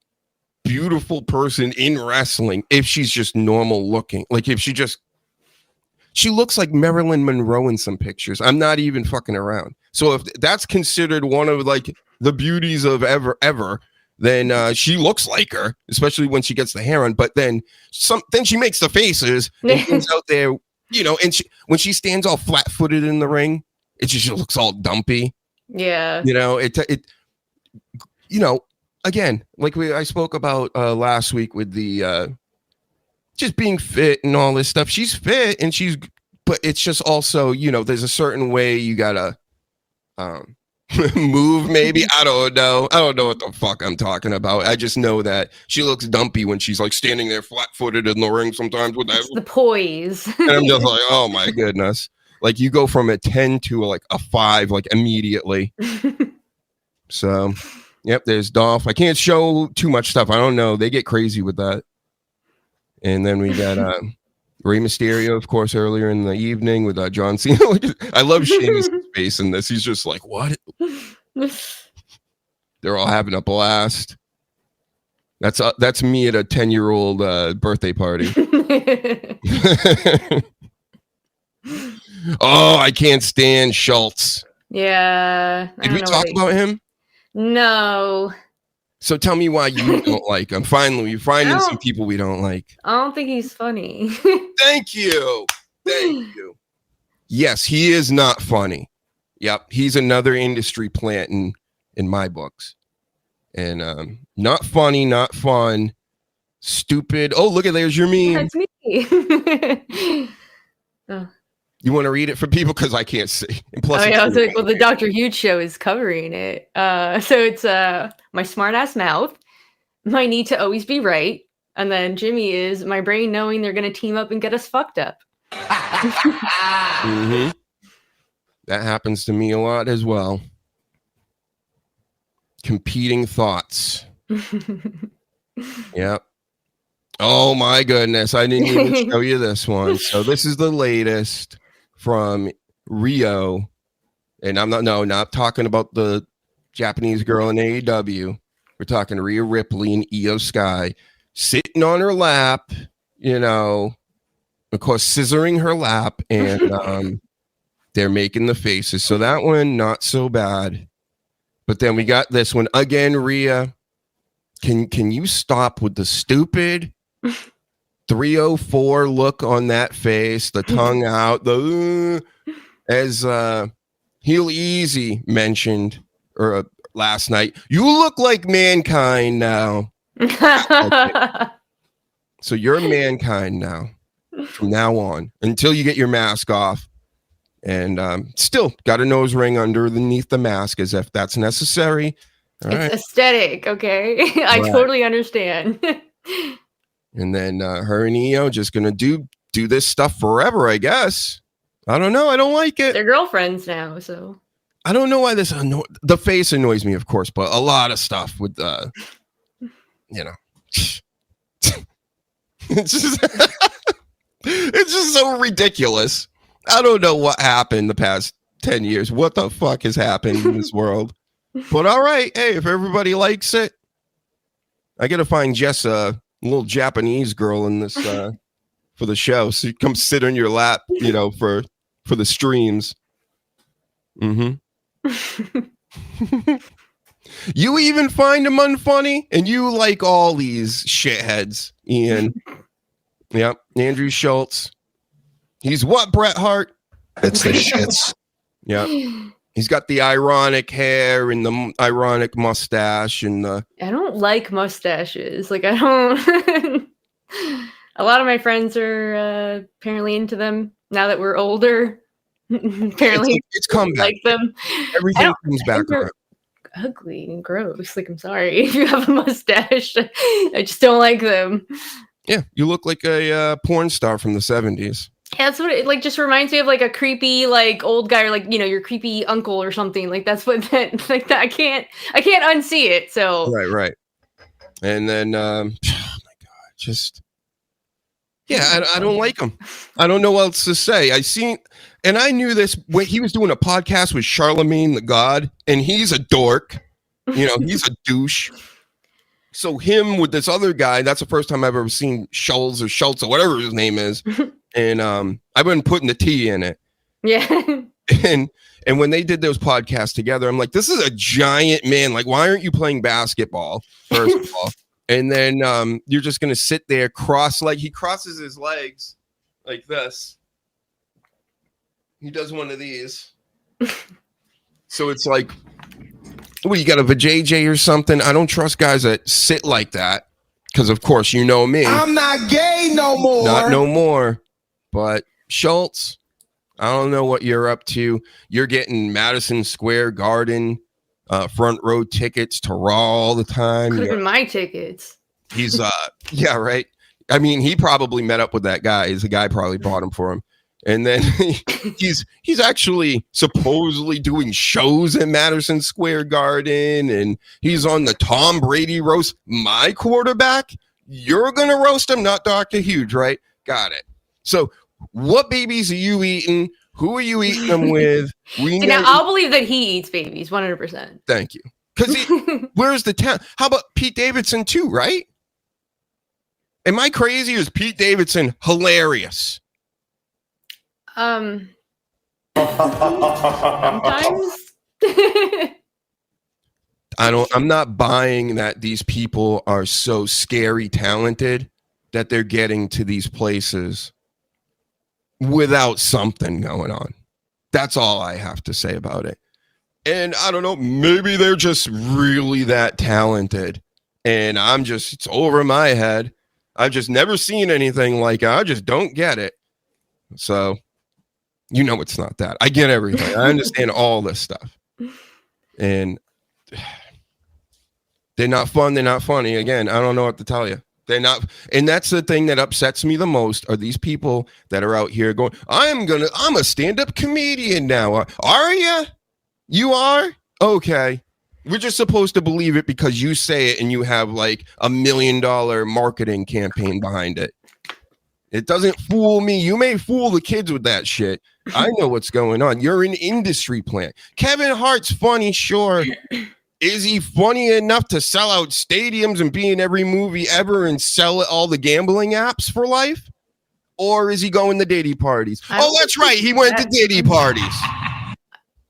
beautiful person in wrestling if she's just normal looking. Like if she looks like Marilyn Monroe in some pictures. I'm not even fucking around. So if that's considered one of like the beauties of ever, then she looks like her, especially when she gets the hair on. But then she makes the faces and things out there, and when she stands all flat-footed in the ring, it just looks all dumpy. Yeah. Again, like I spoke about last week with the just being fit and all this stuff. She's fit and but it's just also, there's a certain way you gotta move maybe. I don't know what the fuck I'm talking about. I just know that she looks dumpy when she's like standing there flat-footed in the ring sometimes with that. It's the poise. And I'm just like, oh my goodness. Like you go from a 10 to like a 5 like immediately. So yep, there's Dolph. I can't show too much stuff. I don't know. They get crazy with that. And then we got Rey Mysterio, of course, earlier in the evening with John Cena. I love Sheamus' face in this. He's just like, what? They're all having a blast. That's me at a 10-year-old birthday party. Oh, I can't stand Schultz. Yeah. Did we talk about him? No. So tell me why you don't like him. Finally, you're finding some people we don't like. I don't think he's funny. Thank you. Yes, he is not funny. Yep, he's another industry plant in my books. And not funny, not fun, stupid. Oh, look at there's your meme. That's me. You want to read it for people because I can't see. And plus, I was like, well, the Dr. Huge show is covering it. So it's my smart ass mouth, my need to always be right, and then Jimmy is my brain knowing they're going to team up and get us fucked up. Mm-hmm. That happens to me a lot as well. Competing thoughts. Yep. Oh my goodness. I didn't even show you this one. So this is the latest from Rio. And I'm not talking about the Japanese girl in AEW. We're talking Rhea Ripley and Io Sky sitting on her lap, of course, scissoring her lap, and they're making the faces. So that one, not so bad. But then we got this one again, Rhea. Can you stop with the stupid 304 look on that face, the tongue out, as Heel Easy mentioned last night, you look like Mankind now. So you're Mankind now from now on until you get your mask off. And still got a nose ring underneath the mask as if that's necessary. All right. Aesthetic, okay? I totally understand. And then her and Io just gonna do this stuff forever, I guess. I don't know. I don't like it. They're girlfriends now, so I don't know why this the face annoys me, of course, but a lot of stuff with you know, it's just it's just so ridiculous. I don't know what happened the past 10 years. What the fuck has happened in this world? But all right, hey, if everybody likes it, I gotta find Jess a little Japanese girl in this for the show, so you come sit on your lap, you know, for the streams. Mm-hmm. You even find him unfunny, and you like all these shitheads, Ian. Yep, Andrew Schultz. He's what, Bret Hart? It's the shits. Yeah, he's got the ironic hair and the ironic mustache and the. I don't like mustaches. Like I don't. A lot of my friends are apparently into them now that we're older. Apparently, it's come back. Like them. Everything comes back around. Ugly and gross. Like I'm sorry if you have a mustache. I just don't like them. Yeah, you look like a porn star from the 70s. Yeah, that's what it like just reminds me of, like a creepy like old guy, or like, you know, your creepy uncle or something. Like that's what that like that I can't unsee it. So Right. And then oh my god, just yeah, I don't like him. I don't know what else to say. I knew this when he was doing a podcast with Charlemagne the God, and he's a dork. You know, he's a douche. So him with this other guy, that's the first time I've ever seen Schultz or whatever his name is. And I've been putting the T in it. yeah. And when they did those podcasts together, I'm like, this is a giant man. Like, why aren't you playing basketball, first of all? And then you're just going to sit there he crosses his legs like this. He does one of these. So it's like, what, you got a vajayjay or something? I don't trust guys that sit like that. Because, of course, you know me. I'm not gay no more. Not no more. But Schultz, I don't know what you're up to. You're getting Madison Square Garden front row tickets to Raw all the time. Could have been my tickets. He's yeah, right. I mean, he probably met up with that guy. The guy probably bought him for him. And then he's actually supposedly doing shows at Madison Square Garden, and he's on the Tom Brady roast my quarterback. You're gonna roast him, not Dr. Huge, right? Got it. So what babies are you eating? Who are you eating them with? Now I'll believe that he eats babies 100%. Thank you. Because where's the town? How about Pete Davidson too, right? Am I crazy or is Pete Davidson hilarious? Sometimes. I'm not buying that these people are so scary talented that they're getting to these places without something going on. That's all I have to say about it. And I don't know, maybe they're just really that talented. And it's over my head. I've just never seen anything like it. I just don't get it. So, you know, it's not that. I get everything. I understand all this stuff. And they're not fun. They're not funny. Again, I don't know what to tell you. They're not. And that's the thing that upsets me the most are these people that are out here going, I'm a stand-up comedian now. Are you? You are? Okay. We're just supposed to believe it because you say it and you have like $1 million marketing campaign behind it. It doesn't fool me. You may fool the kids with that shit. I know what's going on. You're an industry plant. Kevin Hart's funny, sure. Is he funny enough to sell out stadiums and be in every movie ever and sell all the gambling apps for life? Or is he going to Diddy parties? Oh, that's right. He went to Diddy parties.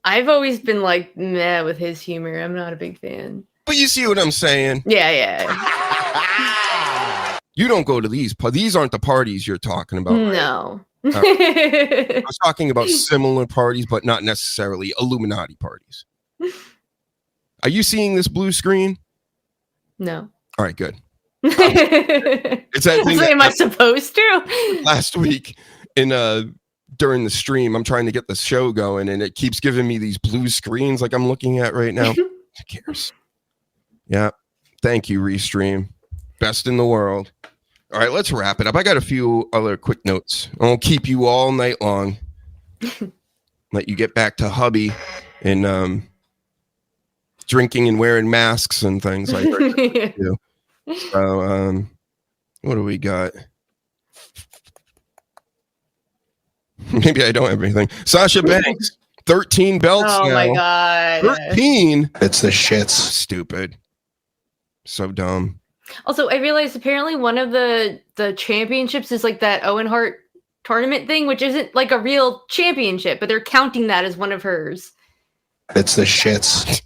I've always been like meh with his humor. I'm not a big fan. But you see what I'm saying? Yeah. You don't go to these. These aren't the parties you're talking about. Right? No. I was talking about similar parties, but not necessarily Illuminati parties. Are you seeing this blue screen? No. All right, good. It's that thing. Am I supposed to? Last week during the stream, I'm trying to get the show going, and it keeps giving me these blue screens like I'm looking at right now. Who cares? Yeah. Thank you, Restream. Best in the world. All right, let's wrap it up. I got a few other quick notes. I won't keep you all night long. Let you get back to hubby. and drinking and wearing masks and things like that too. So what do we got? Maybe I don't have anything. Sasha Banks, 13 belts Oh now. my god. 13. It's the shits. Stupid. So dumb. Also, I realized apparently one of the championships is like that Owen Hart tournament thing, which isn't like a real championship, but they're counting that as one of hers. It's the shits.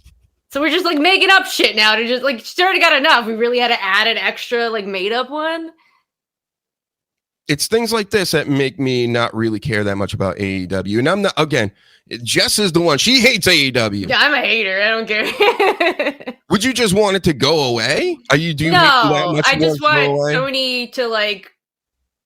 So we're just like making up shit now to just like she already got enough. We really had to add an extra like made up one. It's things like this that make me not really care that much about AEW. And I'm not, again, Jess is the one. She hates AEW. Yeah, I'm a hater. I don't care. Would you just want it to go away? Do you hate that No, much? I just to go want away? Tony to like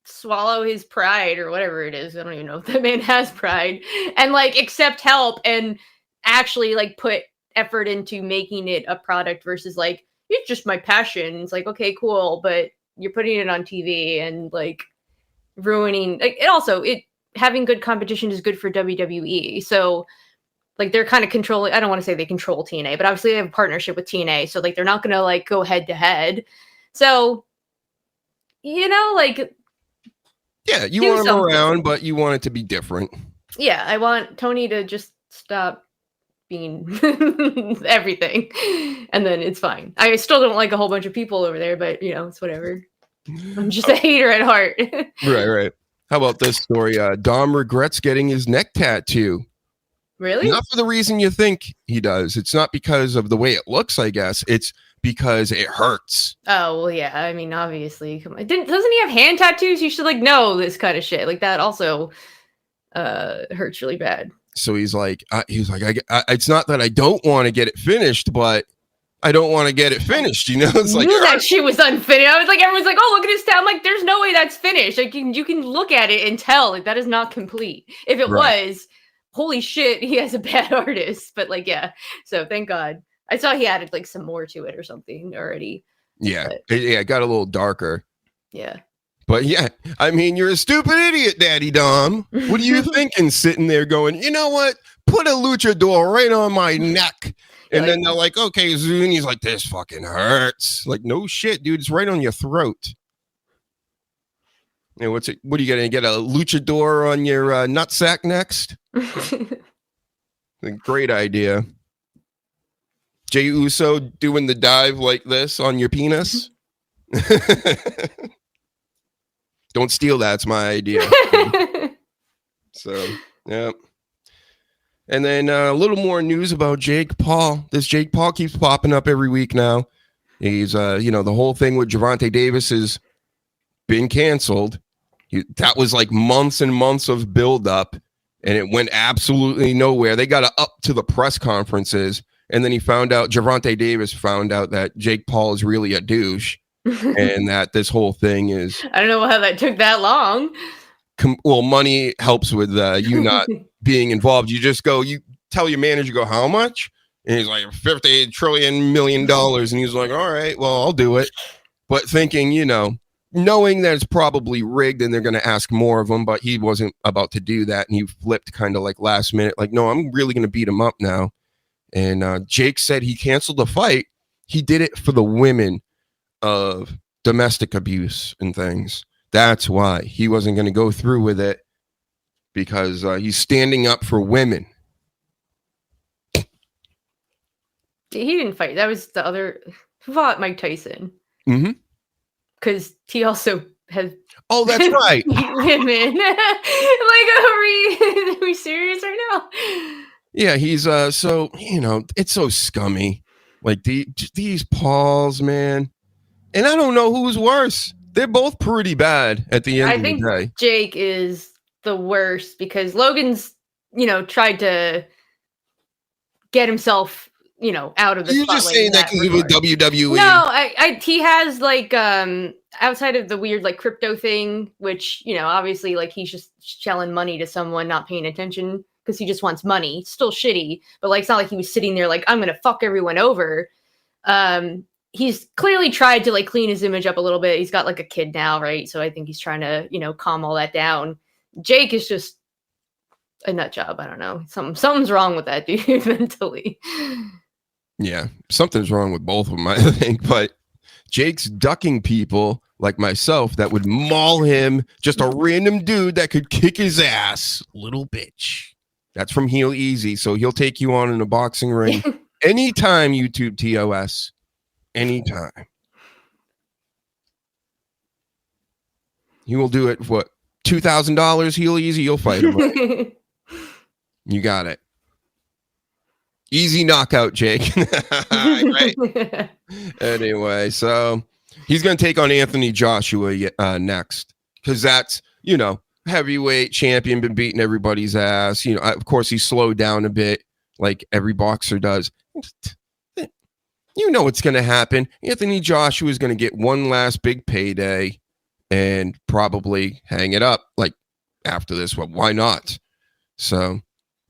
swallow his pride or whatever it is. I don't even know if that man has pride and like accept help and actually like put effort into making it a product versus like it's just my passion. It's like, okay, cool, but you're putting it on TV and like ruining like it having good competition is good for WWE. So like they're kind of controlling, I don't want to say they control TNA, but obviously they have a partnership with TNA. So like they're not gonna like go head to head. So like yeah, you want them around, but you want it to be different. Yeah, I want Tony to just stop being everything, and then it's fine. I still don't like a whole bunch of people over there, but it's whatever. I'm just a hater at heart. Right. How about this story? Dom regrets getting his neck tattoo. Really? Not for the reason you think he does. It's not because of the way it looks, I guess. It's because it hurts. Oh, well, yeah. I mean, obviously. Come on. Doesn't he have hand tattoos? You should know this kind of shit. Like that also hurts really bad. So he's like, it's not that I don't want to get it finished, but I don't want to get it finished. It's like that shit was unfinished. I was like, everyone's like, oh, look at his tattoo. I'm like, there's no way that's finished. Like you can look at it and tell like that is not complete. If it was, holy shit, he has a bad artist. But like, yeah. So thank God. I saw he added like some more to it or something already. Yeah, it got a little darker. Yeah. But yeah, I mean, you're a stupid idiot, Daddy Dom. What are you thinking sitting there going, you know what? Put a luchador right on my neck. And then they're like, okay, Zune. He's like, this fucking hurts. Like, no shit, dude. It's right on your throat. And what are you going to get a luchador on your nutsack next? A great idea. Jey Uso doing the dive like this on your penis. Don't steal that. It's my idea. So, yeah. And then a little more news about Jake Paul. This Jake Paul keeps popping up every week now. He's, the whole thing with Gervonta Davis has been canceled. That was like months and months of buildup, and it went absolutely nowhere. They got up to the press conferences, and then Gervonta Davis found out that Jake Paul is really a douche, and that this whole thing is... I don't know how that took that long. Well, money helps with you not being involved. You just go, you tell your manager, go, how much? And he's like, $50 trillion million. And he's like, all right, well, I'll do it. But thinking, knowing that it's probably rigged and they're going to ask more of him, but he wasn't about to do that. And he flipped kind of like last minute, like, no, I'm really going to beat him up now. And Jake said he canceled the fight. He did it for the women of domestic abuse and things. That's why he wasn't going to go through with it, because he's standing up for women. He didn't fight. That was the other. Who fought Mike Tyson? Mm-hmm. Because he also has. Oh, that's right. Women. Like, are we serious right now? Yeah, he's so it's so scummy. Like these Pauls, man. And I don't know who's worse. They're both pretty bad at the end of the day. I think Jake is the worst because Logan's, tried to get himself, out of the spotlight. You're just saying that because of WWE. No, he has like outside of the weird like crypto thing, which obviously like he's just shelling money to someone, not paying attention because he just wants money. It's still shitty, but like it's not like he was sitting there like I'm gonna fuck everyone over. He's clearly tried to like clean his image up a little bit. He's got like a kid now, right? So I think he's trying to, calm all that down. Jake is just a nut job. I don't know. Something's wrong with that dude mentally. Yeah, something's wrong with both of them, I think. But Jake's ducking people like myself that would maul him, just a random dude that could kick his ass. Little bitch. That's from Heel Easy. So he'll take you on in a boxing ring anytime, YouTube TOS. Anytime. He will do it for what? $2,000 Heel Easy. You'll fight him. Right? You got it. Easy knockout, Jake. Right? Anyway, so he's going to take on Anthony Joshua next, because that's, heavyweight champion, been beating everybody's ass. Of course, he's slowed down a bit like every boxer does. You know what's going to happen. Anthony Joshua is going to get one last big payday and probably hang it up like after this. Well, why not? So,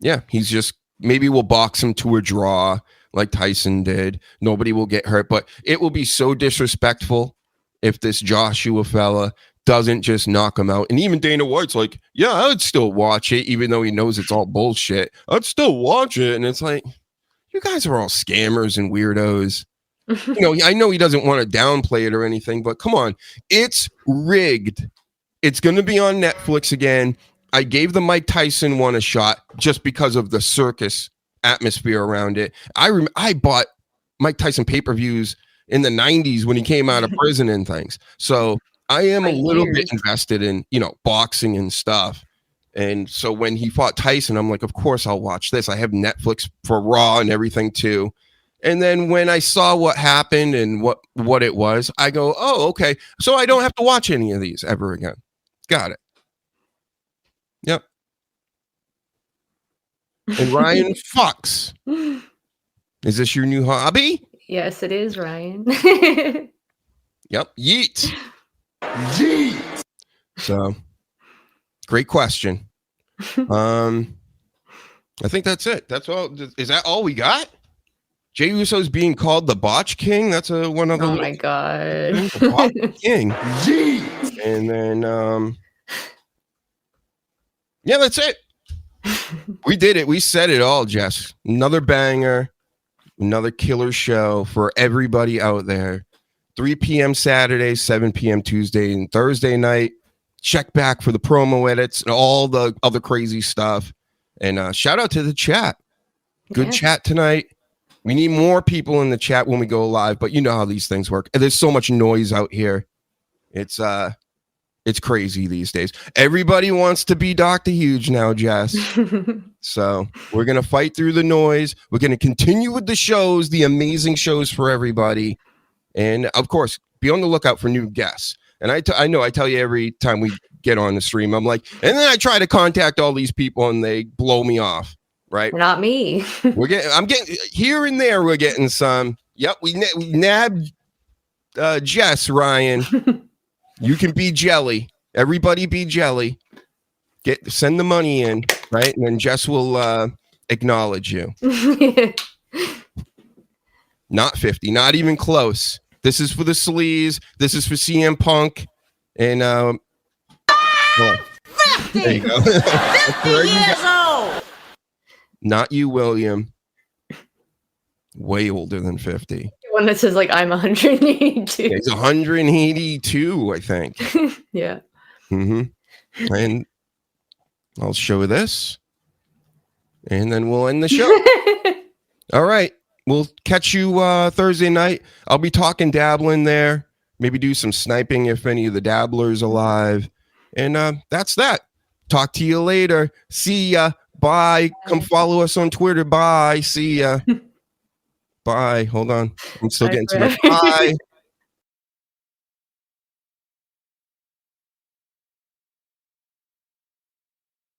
yeah, he's just, maybe we'll box him to a draw like Tyson did. Nobody will get hurt, but it will be so disrespectful if this Joshua fella doesn't just knock him out. And even Dana White's like, yeah, I would still watch it, even though he knows it's all bullshit. I'd still watch it. And it's like, you guys are all scammers and weirdos. I know he doesn't want to downplay it or anything, but come on, it's rigged. It's going to be on Netflix again. I gave the Mike Tyson one a shot just because of the circus atmosphere around it. I bought Mike Tyson pay-per-views in the 90s when he came out of prison and things. So I am a little bit invested in, boxing and stuff. And so when he fought Tyson, I'm like, of course I'll watch this. I have Netflix for Raw and everything too. And then when I saw what happened and what it was, I go, oh, okay. So I don't have to watch any of these ever again. Got it. Yep. And Ryan Fox. Is this your new hobby? Yes, it is, Ryan. Yep. Yeet. Yeet. So, great question. I think that's it. That's all. Is that all we got? Jey Uso's being called the Botch King. That's one other. Oh my god. The Botch King. Yeet. And then, yeah, that's it. We did it. We said it all, Jess. Another banger, another killer show for everybody out there. 3 p.m. Saturday, 7 p.m. Tuesday and Thursday night. Check back for the promo edits and all the other crazy stuff. And shout out to the chat. Good chat tonight. We need more people in the chat when we go live, but you know how these things work. And there's so much noise out here. It's crazy these days. Everybody wants to be Dr. Huge now, Jess. So we're going to fight through the noise. We're going to continue with the shows, the amazing shows for everybody. And of course, be on the lookout for new guests. And I know I tell you every time we get on the stream, I'm like, and then I try to contact all these people and they blow me off. Right? Not me. I'm getting here and there. We're getting some. Yep. We nabbed Jess, Ryan. You can be jelly. Everybody be jelly. Send the money in, right? And then Jess will acknowledge you. Not 50, not even close. This is for the sleaze. This is for CM Punk. And 50! There you go. 50 years old! Not you, William. Way older than 50. One that says like I'm 182. Yeah, he's 182, I think. Yeah. Mm-hmm. And I'll show this. And then we'll end the show. All right. We'll catch you Thursday night. I'll be talking dabbling there. Maybe do some sniping if any of the dabblers alive. And that's that. Talk to you later. See ya. Bye. Come follow us on Twitter. Bye. See ya. Bye. Hold on. I'm still getting to my bye.